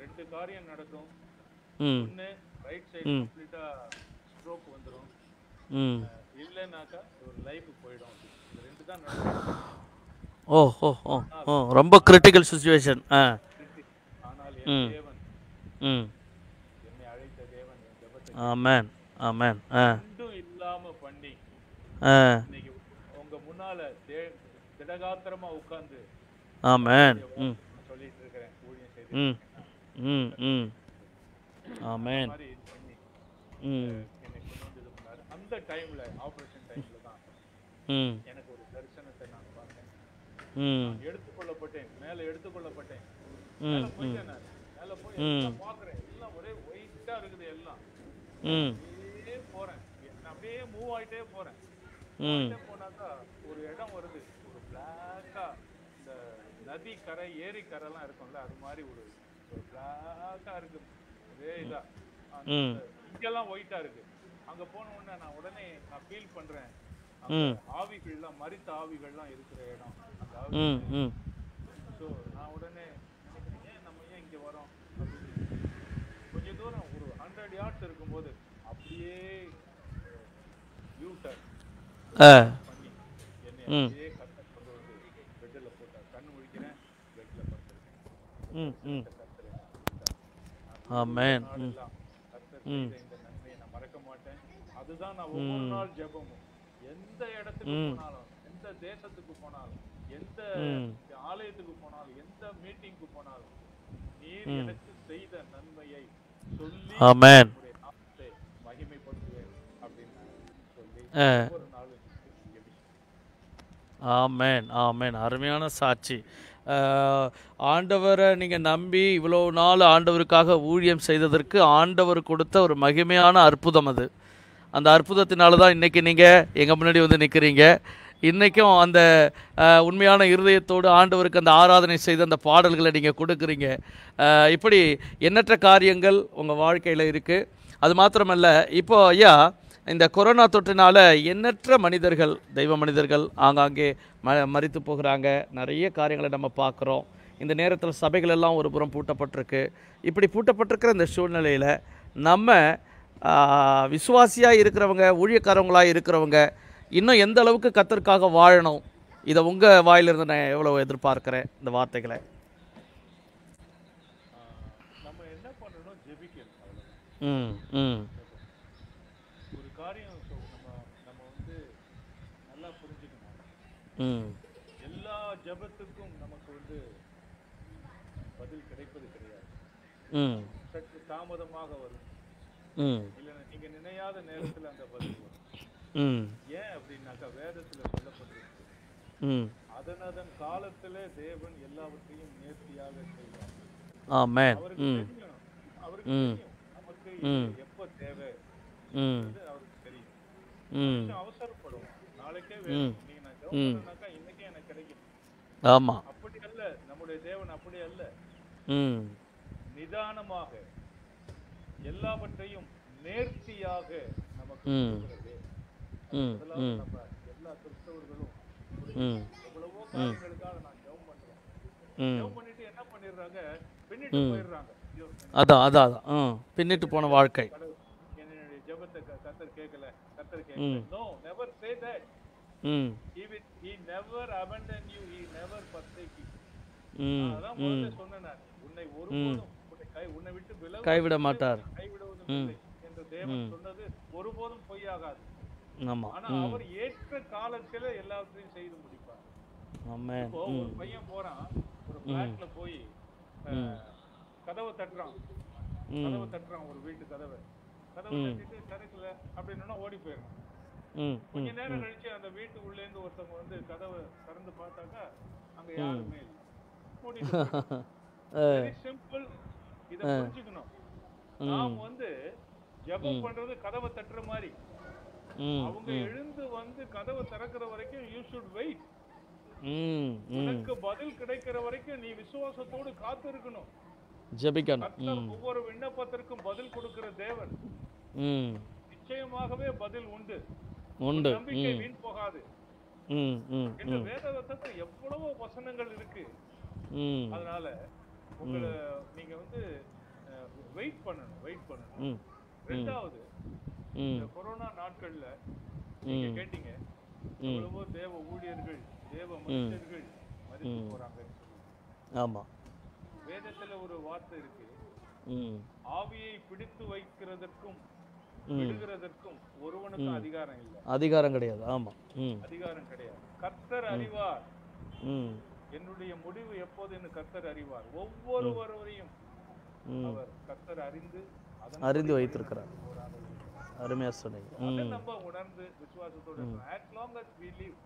2 காரியம் நடக்கும். ஒண்ணு ரைட் சைடு கம்ப்ளீட்டா ஸ்ட்ரோக் வந்துடும், இல்லைனாக்கா ஒரு லைஃப் போயிடும். இது 2 தான் நடக்கும். ரொம்ப கிரிட்டிக்கல் சிச்சுவேஷன். ஆனால் என் தேவன், என்னை அழைத்த தேவன் என் ஜெபத்தை ஆமென். ஆமென். ஒன்றும் இல்லாம பண்ணி இன்னைக்கு உங்க முன்னால திடகாத்திரமா உட்கார்ந்து ஆமென். சொல்லிட்டு இருக்கிறேன், ஊழியம் செய்து ஆமென். மாதிரி இது பண்ணி என்னை கொண்டு வந்து இது பண்ணாரு. அந்த டைம்ல ஆபரேஷன் டைம்ல தான் எனக்கு ஒரு தரிசனத்தை நான் பார்த்தேன். நான் எடுத்துக்கொள்ளப்பட்டேன், மேல எடுத்துக்கொள்ளப்பட்டேன். மேல போயிட்டேன். நான் மேல மேல போய் எல்லாம் பாக்குறேன், எல்லாம் ஒரே ஒயிட்டா இருக்குது எல்லாம். ம் அப்படியே போறேன், நான் அப்படியே மூவ் ஆயிட்டே போறேன். ம் போனாக்கா ஒரு இடம் வருது, ஒரு பிளாக்கா இந்த நதி கரை ஏரி கரை எல்லாம் இருக்கும்ல, அது மாதிரி ஒரு பிளாக்கா இருக்கு. ஒரே இதா ம் இங்கெல்லாம் ஒயிட்டா இருக்கு. அங்க போன உடனே நான் நான் ஃபீல் பண்றேன், ம் ஆவிகள்லாம் மரித்த ஆவிகள்லாம் இருக்கிற இடம் அந்த ம் ஆவி. ம் ஸோ நான் உடனே நினைக்கிறேன், நம்ம ஏன் இங்க வரோம் அப்படின்னு. கொஞ்சம் தூரம் ஒரு 100 yards இருக்கும்போது அப்படியே யூட்டர் பண்ணி என்னை அப்படியே கத்த கொண்டு வந்து பெட்டில் போட்டார். கண்ணு முழிக்கிறேன், பெட்டில் படுத்திருக்கேன். ஆமென். கர்த்தர் செய்த இந்த நன்மையை நான் மறக்க மாட்டேன். அதுதான் நான் ஒவ்வொரு நாள் ஜெபமும். எந்த இடத்துக்கு போனாலும், எந்த தேசத்துக்கு போனாலும், எந்த ஆலயத்துக்கு போனாலும், எந்த மீட்டிங்க்கு போனாலும், நீர் எனக்கு செய்த நன்மையை சொல்லி ஆமென். நாமத்தை மகிமைப்படுத்துவேன் அப்படின்னு சொல்லி ஒவ்வொரு நாளும் ஆமென் ஆமென். அருமையான சாட்சி. ஆண்டவரை நீங்கள் நம்பி இவ்வளோ நாள் ஆண்டவருக்காக ஊழியம் செய்ததற்கு ஆண்டவர் கொடுத்த ஒரு மகிமையான அற்புதம் அது. அந்த அற்புதத்தினால தான் இன்றைக்கி நீங்கள் எங்கள் முன்னாடி வந்து நிற்கிறீங்க. இன்றைக்கும் அந்த உண்மையான இருதயத்தோடு ஆண்டவருக்கு அந்த ஆராதனை செய்த அந்த பாடல்களை நீங்கள் கொடுக்குறீங்க. இப்படி எண்ணற்ற காரியங்கள் உங்கள் வாழ்க்கையில் இருக்குது. அது மாத்திரமல்ல, இப்போ ஐயா இந்த கொரோனா தொற்றினால் எண்ணற்ற மனிதர்கள், தெய்வ மனிதர்கள் ஆங்காங்கே மரித்து போகிறாங்க. நிறைய காரியங்களை நம்ம பார்க்குறோம். இந்த நேரத்தில் சபைகள் எல்லாம் ஒரு புறம் பூட்டப்பட்டிருக்கு. இப்படி பூட்டப்பட்டிருக்கிற இந்த சூழ்நிலையில் நம்ம விசுவாசியாக இருக்கிறவங்க, ஊழியக்காரவங்களாக இருக்கிறவங்க இன்னும் எந்த அளவுக்கு கர்த்தருக்காக வாழணும், இதை உங்கள் வாயிலிருந்து நான் எவ்வளோ எதிர்பார்க்குறேன் இந்த வார்த்தைகளை. நம்ம என்ன பண்ணணும், ஜெபிக்கணும். ம் ம் ஒரு காரியம் நம்ம வந்து நல்லா புரிஞ்சுக்கணும். ம் எல்லா ஜெபத்துக்கும் நமக்கு வந்து பதில் கிடைப்பது கிடையாது. ம் சற்று தாமதமாக வரும், ம் இல்லைன்னா நீங்க நினையாத நேரத்தில் அந்த பதில் வரும். ம் ஏன் அப்படின்னாக்கா வேதத்துல சொல்லப்பட்டிருக்கு, ம் அதன் காலத்திலே தேவன் எல்லாவற்றையும் நேர்த்தியாக செய்வார். ஆமென். அவருக்கு ம் தெரியும், அவருக்கு தெரியும் நமக்கு இது எப்போ தேவை ம் அவருக்கு தெரியும். ம் கொஞ்சம் அவசரப்படுவோம், நாளைக்கே வேணும், நீங்க நான் ஜெபம் பண்ணாக்கா இன்னைக்கே எனக்கு கிடைக்கும். ஆமாம். அப்படி அல்ல, நம்முடைய தேவன் அப்படி அல்ல. ம் நிதானமாக எல்லாவற்றையும் நேர்த்தியாக நமக்கு ம் கொடுக்கிறது. ம் முதலாவது ம் நம்ம எல்லா கிறிஸ்தவர்களும் ம் எவ்வளவோ காரியங்களுக்காக நான் ஜெபம் பண்றோம். ம் ஜெபம் பண்ணிட்டு என்ன பண்ணிடுறாங்க, பின்னிட்டு போயிடுறாங்க. ஐயோ, அதான் அதான் அதான் பின்னிட்டு போன வாழ்க்கை. கடவுள் என்னுடைய ஜெபத்தை கர்த்தர் கேட்கல, கர்த்தர் கேட்கல. No, never say that. ம் He never abandon you, he never forsake you. ம் அதான் ம் முதல்ல சொன்னேன் நான், உன்னை ஒருபோதும் உன்னை விட்டு விலகுவதும் கைவிட மாட்டார். கைவிடுவதும் இல்லை என்று தேவன் சொன்னது ஒருபோதும் பொய்யாகாது. ஆமாம். ஆனா அவர் ஏற்ற காலத்துல எல்லாத்தையும் செய்து முடிப்பார். ஆமென். இப்போ ஒரு பையன் போறான், ஒரு பிளாட்ல போய் கதவை தட்டுறான், ஒரு வீட்டு கதவை தட்டிட்டு திறக்கல அப்படின்னா ஓடி போயிடணும். ம் கொஞ்ச நேரம் கழிச்சு அந்த வீட்டு உள்ளே இருந்து ஒருத்தவங்க வந்து கதவை திறந்து பார்த்தாக்கா அங்க யாருமே இல்லை, மூடிட்டு. வெரி சிம்பிள், இத புரிஞ்சுக்கணும். நாம் வந்து ஜெபம் பண்றது கதவை தட்டுற மாதிரி. அவங்க எழுந்து வந்து கதவை திறக்கிற வரைக்கும் you should wait. உனக்கு பதில் கிடைக்கிற வரைக்கும் நீ விசுவாசத்தோடு காத்து இருக்கணும். ஜெபிக்கணும். ஒவ்வொரு விண்ணப்பத்திற்கும் பதில் கொடுக்கிற தேவன். நிச்சயமாகவே பதில் உண்டு. நம்பிக்கை வீண் போகாது. இந்த வேதவசத்துல எவ்வளவோ வசனங்கள் இருக்கு. அதனால உங்களை நீங்க வந்து வெயிட் பண்ணணும். ரெண்டாவது, இந்த கொரோனா நாட்கள்ல நீங்க கேட்டீங்க, எவ்வளவோ தேவ ஊழியர்கள், தேவ மனுஷர்கள் மரித்து போறாங்க. ஆமா. வேதத்துல ஒரு வார்த்தை இருக்கு, ஆவியை பிடித்து வைக்கிறதற்கும் விடுகிறதற்கும் ஒருவனுக்கும் அதிகாரம் இல்லை. அதிகாரம் கிடையாது. ஆமா, அதிகாரம் கிடையாது. கர்த்தர் அறிவார் என்னுடைய முடிவு எப்போதுன்னு கர்த்தர் அறிவார். ஒவ்வொருவரையும் அவர் கர்த்தர் அறிந்து வைத்திருக்கிறார். அருமையா சொன்னீங்க. அதை நம்ம உணர்ந்து விசுவாசத்தோட as long as we live,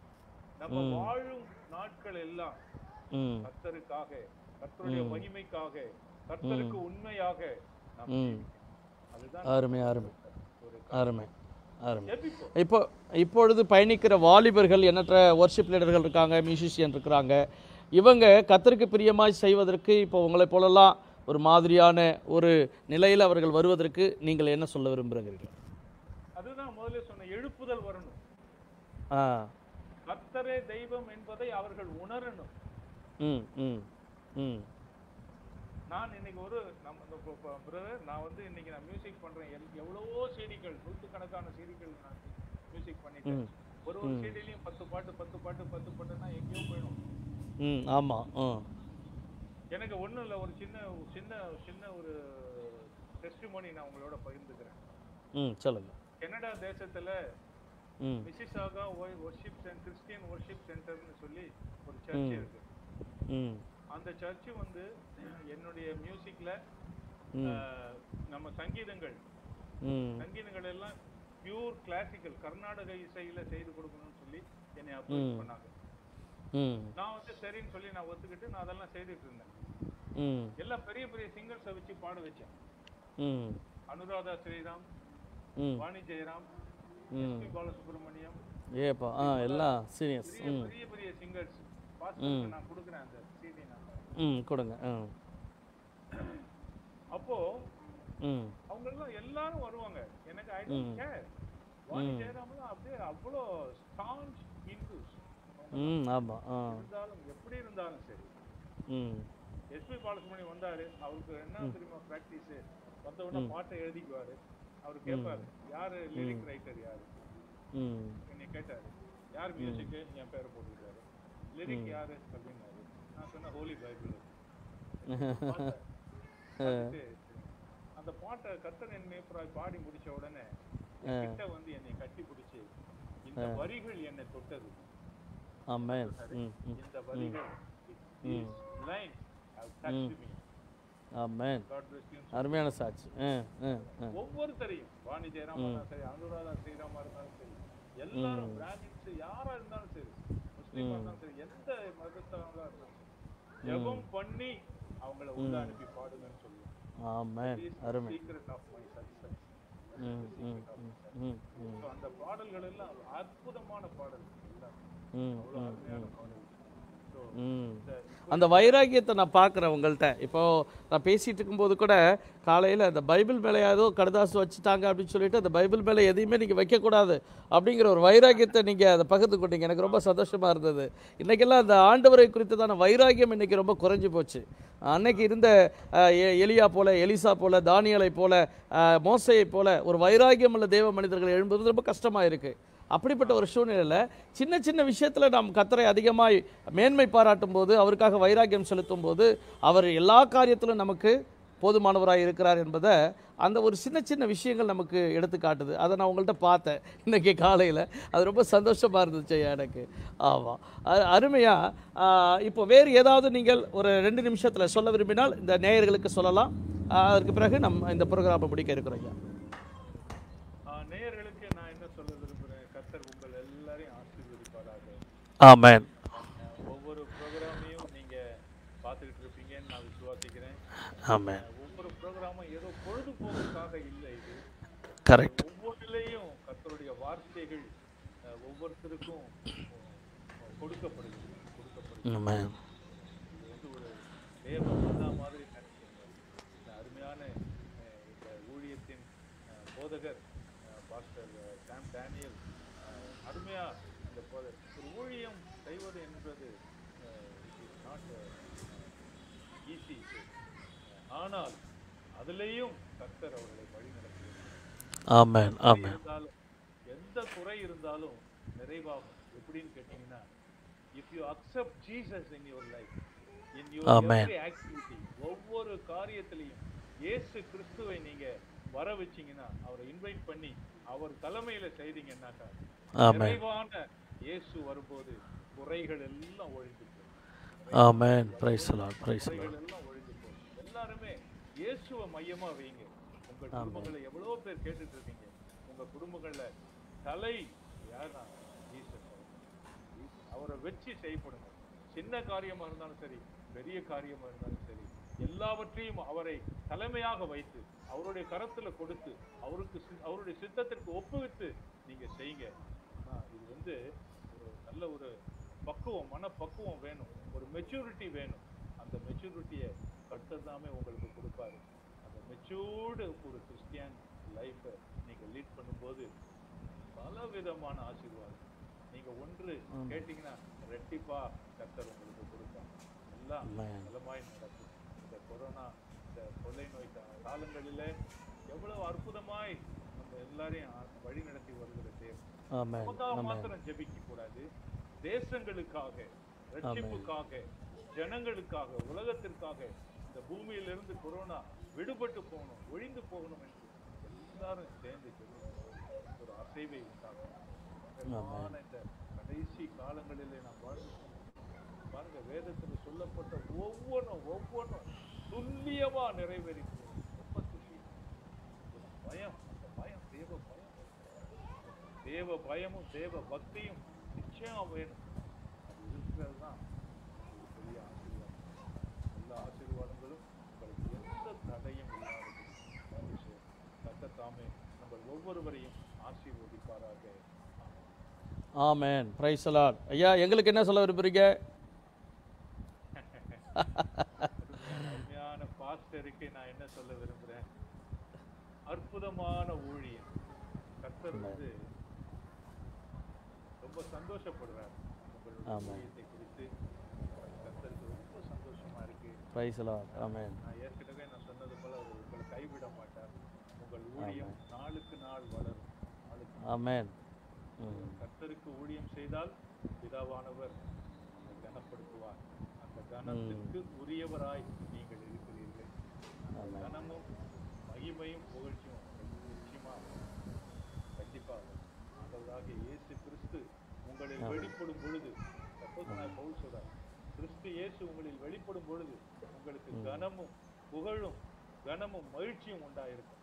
நம்ம வாழும் நாட்கள் எல்லாம் ம் கர்த்தருக்காக, கர்த்தருடைய மகிமைக்காக, கர்த்தருக்கு உண்மையாக நாம் ம் ஜீவிக்கணும். அதுதான் அருமை அருமை ஒரு அருமை அருமை. ஜெபிப்போம். இப்பொழுது பயணிக்கிற வாலிபர்கள், எண்ணற்ற வொர்ஷிப் லீடர்கள் இருக்காங்க, மியூசிஷியன் இருக்கிறாங்க. இவங்க கர்த்தருக்கு பிரியமாய் செய்வதற்கு இப்போ உங்களைப் போலலாம் ஒரு மாதிரியான ஒரு நிலையில் அவர்கள் வருவதற்கு நீங்கள் என்ன சொல்ல விரும்புகிறீர்கள்? அதுதான் முதல்ல சொன்ன, எழுப்புதல் வரணும். ஆ கர்த்தரே தெய்வம் என்பதை அவர்கள் உணரணும். ம் ம் ம் நான் இன்னைக்கு ஒரு பிரதர், நான் வந்து இன்னைக்கு நான் மியூசிக் பண்றேன். எவ்வளவோ சீடிகள், நூற்றுக்கணக்கான சீடிகள் நான் மியூசிக் பண்ணிட்டேன். ஒரு சீடிலையும் 10 பாட்டுன்னா எங்கேயோ போயிடும். ம் ஆமாம். எனக்கு ஒண்ணும் இல்லை, ஒரு சின்ன சின்ன சின்ன ஒரு டெஸ்டிமோனி நான் உங்களோட பகிர்ந்துக்கிறேன். ம் சொல்லுங்க. கனடா தேசத்துல ம் மிசிசாகா கிறிஸ்டியன் வொர்ஷிப் சென்டர்னு சொல்லி ஒரு சர்ச் இருக்கு. ம் அந்த சர்ச் வந்து என்னுடைய மியூசிக்ல நம்ம சங்கீதங்கள் எல்லாம் பியூர் கிளாசிக்கல் கர்நாடக இசையில செய்து கொடுக்கணும்னு சொல்லி என்னை அப்ரோச் பண்ணாங்க. நான் வந்து சரின்னு சொல்லி நான் ஒத்துக்கிட்டு நான் அதெல்லாம் செய்துட்டு இருந்தேன். எல்லாம் பெரிய பெரிய சிங்கர்ஸை வச்சு பாட வச்சேன். அனுராதா ஸ்ரீராம், வாணி ஜெயராம், எஸ்பி பாலசுப்ரமணியம், எல்லாம் சீனியர்ஸ், பெரிய பெரிய சிங்கர்ஸ். பாஸ்டருக்கு நான் கொடுக்குறேன் அந்த சிடி நான் கொடுங்க. அப்போ அவங்க எல்லாம் எல்லாரும் வருவாங்க. எனக்கு ஐ டோன்ட் கேர். வாணி ஜெயராம்லாம் அப்படியே அவ்வளோ ஸ்டான்ச் ஹிந்துஸ். ஆமா. இருந்தாலும் எப்படி இருந்தாலும் சரி. எஸ்பி பாலசுப்ரமணியம் வந்தாரு. அவருக்கு என்ன தெரியுமா பிராக்டிஸ்? வந்த உடனே பாட்டை எழுதிக்குவாரு. அவரு கேட்பாரு, யாரு லிரிக் ரைட்டர் யாரு? என்னை கேட்டாரு, யார் மியூசிக்கு? என் பேரை போட்டுக்கிட்டாரு. லிரிக் யாரு அப்படின்னாரு. நான் சொன்ன ஹோலி பைபிள். அந்த பாட்டை கர்த்தர் என்னை பாடி முடிச்ச உடனே கிட்ட வந்து என்னை கட்டி பிடிச்சி, இந்த வரிகள் என்னை தொட்டது. இந்த வரிகள் அருமையான சாட்சி. ஒவ்வொருத்தரையும், வாணி ஜெயராமா சரி, அனுராதா ஸ்ரீராமா இருந்தாலும் சரி, எல்லாரும் பிராமின்ஸ் யாரா இருந்தாலும் சரி, முஸ்லீமா இருந்தாலும் சரி, எந்த மதத்தவங்களா இருந்தாலும் சரி, ஜெபம் பண்ணி அவங்கள உள்ள அனுப்பி பாடுங்கன்னு சொல்லுவோம். அந்த பாடல்கள் எல்லாம் அற்புதமான பாடல்கள். அந்த வைராகியத்தை நான் பார்க்குறேன் உங்கள்கிட்ட. இப்போது நான் பேசிகிட்டு இருக்கும்போது கூட காலையில் அந்த பைபிள் மேலே ஏதோ கடுதாசு வச்சுட்டாங்க அப்படின்னு சொல்லிட்டு அந்த பைபிள் மேலே எதையுமே நீங்கள் வைக்கக்கூடாது அப்படிங்கிற ஒரு வைராகியத்தை நீங்கள் அதை பகிர்ந்து கொண்டீங்க. எனக்கு ரொம்ப சந்தோஷமாக இருந்தது. இன்றைக்கெல்லாம் அந்த ஆண்டவரை குறித்ததான வைராகியம் இன்றைக்கி ரொம்ப குறைஞ்சி போச்சு. அன்னைக்கு இருந்த எலியா போல, எலிசா போல, தானியலை போல, மோசையை போல ஒரு வைராகியம் உள்ள தேவ மனிதர்கள் எழும்புவது ரொம்ப கஷ்டமாக இருக்குது. அப்படிப்பட்ட ஒரு சூழ்நிலையில் சின்ன சின்ன விஷயத்தில் நாம் கர்த்தரை அதிகமாய் மேன்மை பாராட்டும் போது, அவருக்காக வைராகியம் செலுத்தும் போது, அவர் எல்லா காரியத்திலும் நமக்கு போதுமானவராக இருக்கிறார் என்பதை அந்த ஒரு சின்ன சின்ன விஷயங்கள் நமக்கு எடுத்து காட்டுது. அதை நான் உங்கள்கிட்ட பார்த்தேன் இன்றைக்கி காலையில். அது ரொம்ப சந்தோஷமாக இருந்துச்சு எனக்கு. ஆமாம், அருமையாக. இப்போ வேறு ஏதாவது நீங்கள் ஒரு 2 நிமிஷத்தில் சொல்ல விரும்பினால் இந்த நேயர்களுக்கு சொல்லலாம். அதற்கு பிறகு நம்ம இந்த ப்ரோக்ராமை முடிக்க இருக்கிறோம். நேயர்களுக்கு நான் என்ன சொல்ல விரும்புகிறேன், கர்த்தர் உங்கள் எல்லாரையும் ஆசீர்வதிப்பாராக. ஆமென். ஒவ்வொரு ப்ரோக்ராமையும் நீங்கள் பார்த்துக்கிட்டு இருப்பீங்கன்னு நான் விசுவாசிக்கிறேன். ஆமென். ஒவ்வொரு ப்ரோக்ராமும் ஏதோ பொழுதுபோக்குக்காக இல்லை, இது கரெக்ட். ஒவ்வொன்றிலையும் கர்த்தருடைய வார்த்தைகள் ஒவ்வொருத்தருக்கும் கொடுக்கப்படுகிறது. ஆமென். இது வந்து ஒரு தேவ மன்னா மாதிரி நினைக்கிறேன். இந்த அருமையான இந்த ஊழியத்தின் போதகர் பாஸ்டர் சாம் டேனியல் அருமையா இந்த ஒரு ஊழியம் செய்வது என்பது நாட் ஈஸி. ஆனால் அதிலேயும் கர்த்தர் அவர்களை வழி நடத்துகிறார். ஆமென். ஆமென். எந்த குறை இருந்தாலும் நிறைவாகும். எப்படின்னு கேட்டீங்கன்னா, if you accept Jesus in your life, in your every activity, ஒவ்வொரு காரியத்திலையும் இயேசு கிறிஸ்துவை நீங்க வர வச்சீங்கன்னா, அவரை இன்வைட் பண்ணி அவர் தலைமையில செய்தீங்கன்னாக்கா, நிறைவான இயேசு வரும்போது குறைகள் எல்லாம் ஒழிந்து போகும். Amen. Praise the Lord. Praise the Lord. எல்லாம் ஒழிந்து போகும். எல்லாருமே இயேசுவை மையமா வைங்க. உங்க குடும்பங்களை எவ்வளவு பேர் கேட்டுட்டு இருக்கீங்க, உங்க குடும்பங்கள்ல தலை யாருன்னா ஜீசஸ். அவரை வச்சு செய்யப்படுங்க. சின்ன காரியமா இருந்தாலும் சரி, பெரிய காரியமா இருந்தாலும் சரி, எல்லாவற்றையும் அவரை தலைமையாக வைத்து அவருடைய கரத்துல கொடுத்து அவருடைய சித்தத்திற்கு ஒப்புவித்து நீங்க செய்யுங்க. இது வந்து ஒரு நல்ல ஒரு பக்குவம், மனப்பக்குவம் வேணும், ஒரு மெச்சூரிட்டி வேணும். அந்த மெச்சூரிட்டியை கர்த்தர் தாமே உங்களுக்கு கொடுப்பாரு. அந்த மெச்சூர்டு ஒரு கிறிஸ்டியன் லைஃபை நீங்க லீட் பண்ணும்போது பல விதமான ஆசீர்வாதம் நீங்க ஒன்று கேட்டீங்கன்னா ரெட்டிப்பா கர்த்தர் உங்களுக்கு கொடுப்பார். எல்லாம் நலமாய் நடக்கும். இந்த கொரோனா, இந்த கொள்ளை நோய் காலங்களிலே எவ்வளவு அற்புதமாய் நம்ம எல்லாரையும் வழி நடத்தி வருகிற தேவன். நமக்காக மாத்திரம் ஜெபிக்க கூடாது, தேசங்களுக்காக, ரட்சிப்புக்காக, ஜனங்களுக்காக, உலகத்திற்காக, இந்த பூமியிலிருந்து கொரோனா விடுபட்டு போகணும், ஒழிந்து போகணும் என்று எல்லாரும் சேர்ந்து ஒரு அசைவை உண்டாகும். இந்த கடைசி காலங்களிலே நாம் வாழ்ந்து பாருங்க, வேதத்தில் சொல்லப்பட்ட ஒவ்வொன்றும் துல்லியமா நிறைவேறி ரொம்ப துல்லியம். பயம், அந்த பயம் தேவ பயமும் தேவ பக்தியும் நிச்சயம் வேணும். அது இருக்கிறது தான் ஒரு பெரிய ஆசீர்வாதம். எல்லா ஆசீர்வாதங்களும் உங்களுக்கு எந்த தடையும் இல்லாத விஷயம். கர்த்தர் தாமே நம்ம ஒவ்வொருவரையும் ஆசீர்வதிப்பாராக. ஆமென். Praise the Lord. ஐயா, எங்களுக்கு என்ன சொல்ல விரும்புறீங்க? அருமையான பாஸ்டருக்கு நான் என்ன சொல்ல விரும்புறேன், அற்புதமான ஊழியம். கர்த்தர் வந்து ரொம்ப சந்தோஷப்படுறார் உங்களுடைய ஊழியத்தை குறித்து. கர்த்தருக்கு ரொம்ப சந்தோஷமா இருக்கு. Praise the Lord. ஆமென். நான் ஏற்கனவே நான் சொன்னது போல அவர் உங்களை கைவிட மாட்டார். உங்கள் ஊழியம் நாளுக்கு நாள் வளரும். ஆமென். கர்த்தருக்கு ஊழியம் செய்தால் பிதாவானவர் கனப்படுத்துவார். அந்த கனத்திற்கு உரியவராய் நீங்கள் இருக்கிறீர்கள். கனமும் மகிமையும் புகழ்ச்சியும் நிச்சயமா கண்டிப்பாக ஆண்டவராகிய இயேசு கிறிஸ்து உங்களில் வெளிப்படும் பொழுது, பவுல் சொல்றார், கிறிஸ்து இயேசு உங்களில் வெளிப்படும் பொழுது உங்களுக்கு கனமும் புகழும் கனமும் மகிழ்ச்சியும் உண்டாயிருக்கும்.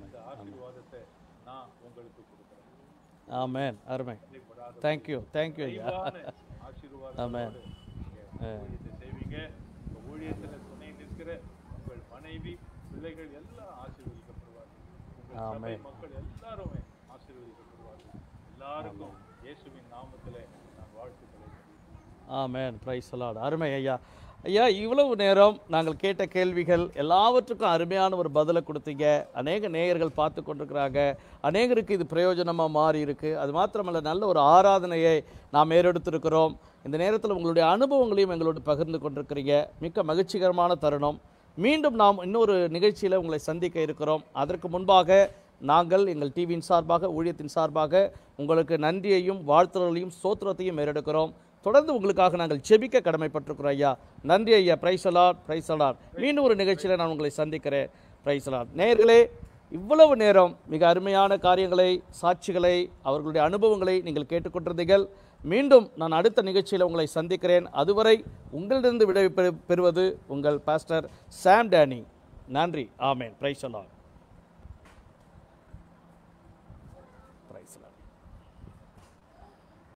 இந்த ஆசீர்வாதத்தை நான் உங்களுக்கு கொடுக்கிறேன். ஆமென். அருமை. தேங்க்யூ ஐயா. ஆசீர்வாதம் செய்வீங்க. ஊழியத்துல துணை நிற்கிற உங்கள் மனைவி, பிள்ளைகள் எல்லாம் ஆசீர்வதிக்கப்படுவார்கள். உங்கள் சபை மக்கள் எல்லாருமே ஆசீர்வதிக்கப்படுவார்கள். எல்லாருக்கும் இயேசுவின் நாமத்திலே நான் வாழ்த்துக்களை. ஆமென். Praise the Lord. அருமை ஐயா. ஐயா, இவ்வளவு நேரம் நாங்கள் கேட்ட கேள்விகள் எல்லாவற்றுக்கும் அருமையான ஒரு பதிலை கொடுத்தீங்க. அநேக நேயர்கள் பார்த்து கொண்டிருக்கிறாங்க. அநேகருக்கு இது பிரயோஜனமாக மாறி இருக்கு. அது மாத்திரமல்ல, நல்ல ஒரு ஆராதனையை நாம் ஏறெடுத்திருக்கிறோம். இந்த நேரத்தில் உங்களுடைய அனுபவங்களையும் எங்களோடு பகிர்ந்து கொண்டிருக்கிறீங்க. மிக்க மகிழ்ச்சிகரமான தருணம். மீண்டும் நாம் இன்னொரு நிகழ்ச்சியில் உங்களை சந்திக்க இருக்கிறோம். அதற்கு முன்பாக நாங்கள் எங்கள் டிவியின் சார்பாக, ஊழியத்தின் சார்பாக உங்களுக்கு நன்றியையும் வாழ்த்துதலையும் ஸ்தோத்திரத்தையும் ஏறெடுக்கிறோம். தொடர்ந்து உங்களுக்காக நாங்கள் ஜெபிக்க கடமைப்பட்டிருக்கிறோம் ஐயா. நன்றி ஐயா. Price the Lord. Praise the Lord. மீண்டும் ஒரு நிகழ்ச்சியில் நான் உங்களை சந்திக்கிறேன். Price the Lord. நேயர்களே, இவ்வளவு நேரம் மிக அருமையான காரியங்களை, சாட்சிகளை, அவர்களுடைய அனுபவங்களை நீங்கள் கேட்டுக்கொண்டிருந்தீர்கள். மீண்டும் நான் அடுத்த நிகழ்ச்சியில் உங்களை சந்திக்கிறேன். அதுவரை உங்களிடமிருந்து விடை பெறுவது உங்கள் பாஸ்டர் சாம் டேனி. நன்றி. ஆமென். Praise the Lord.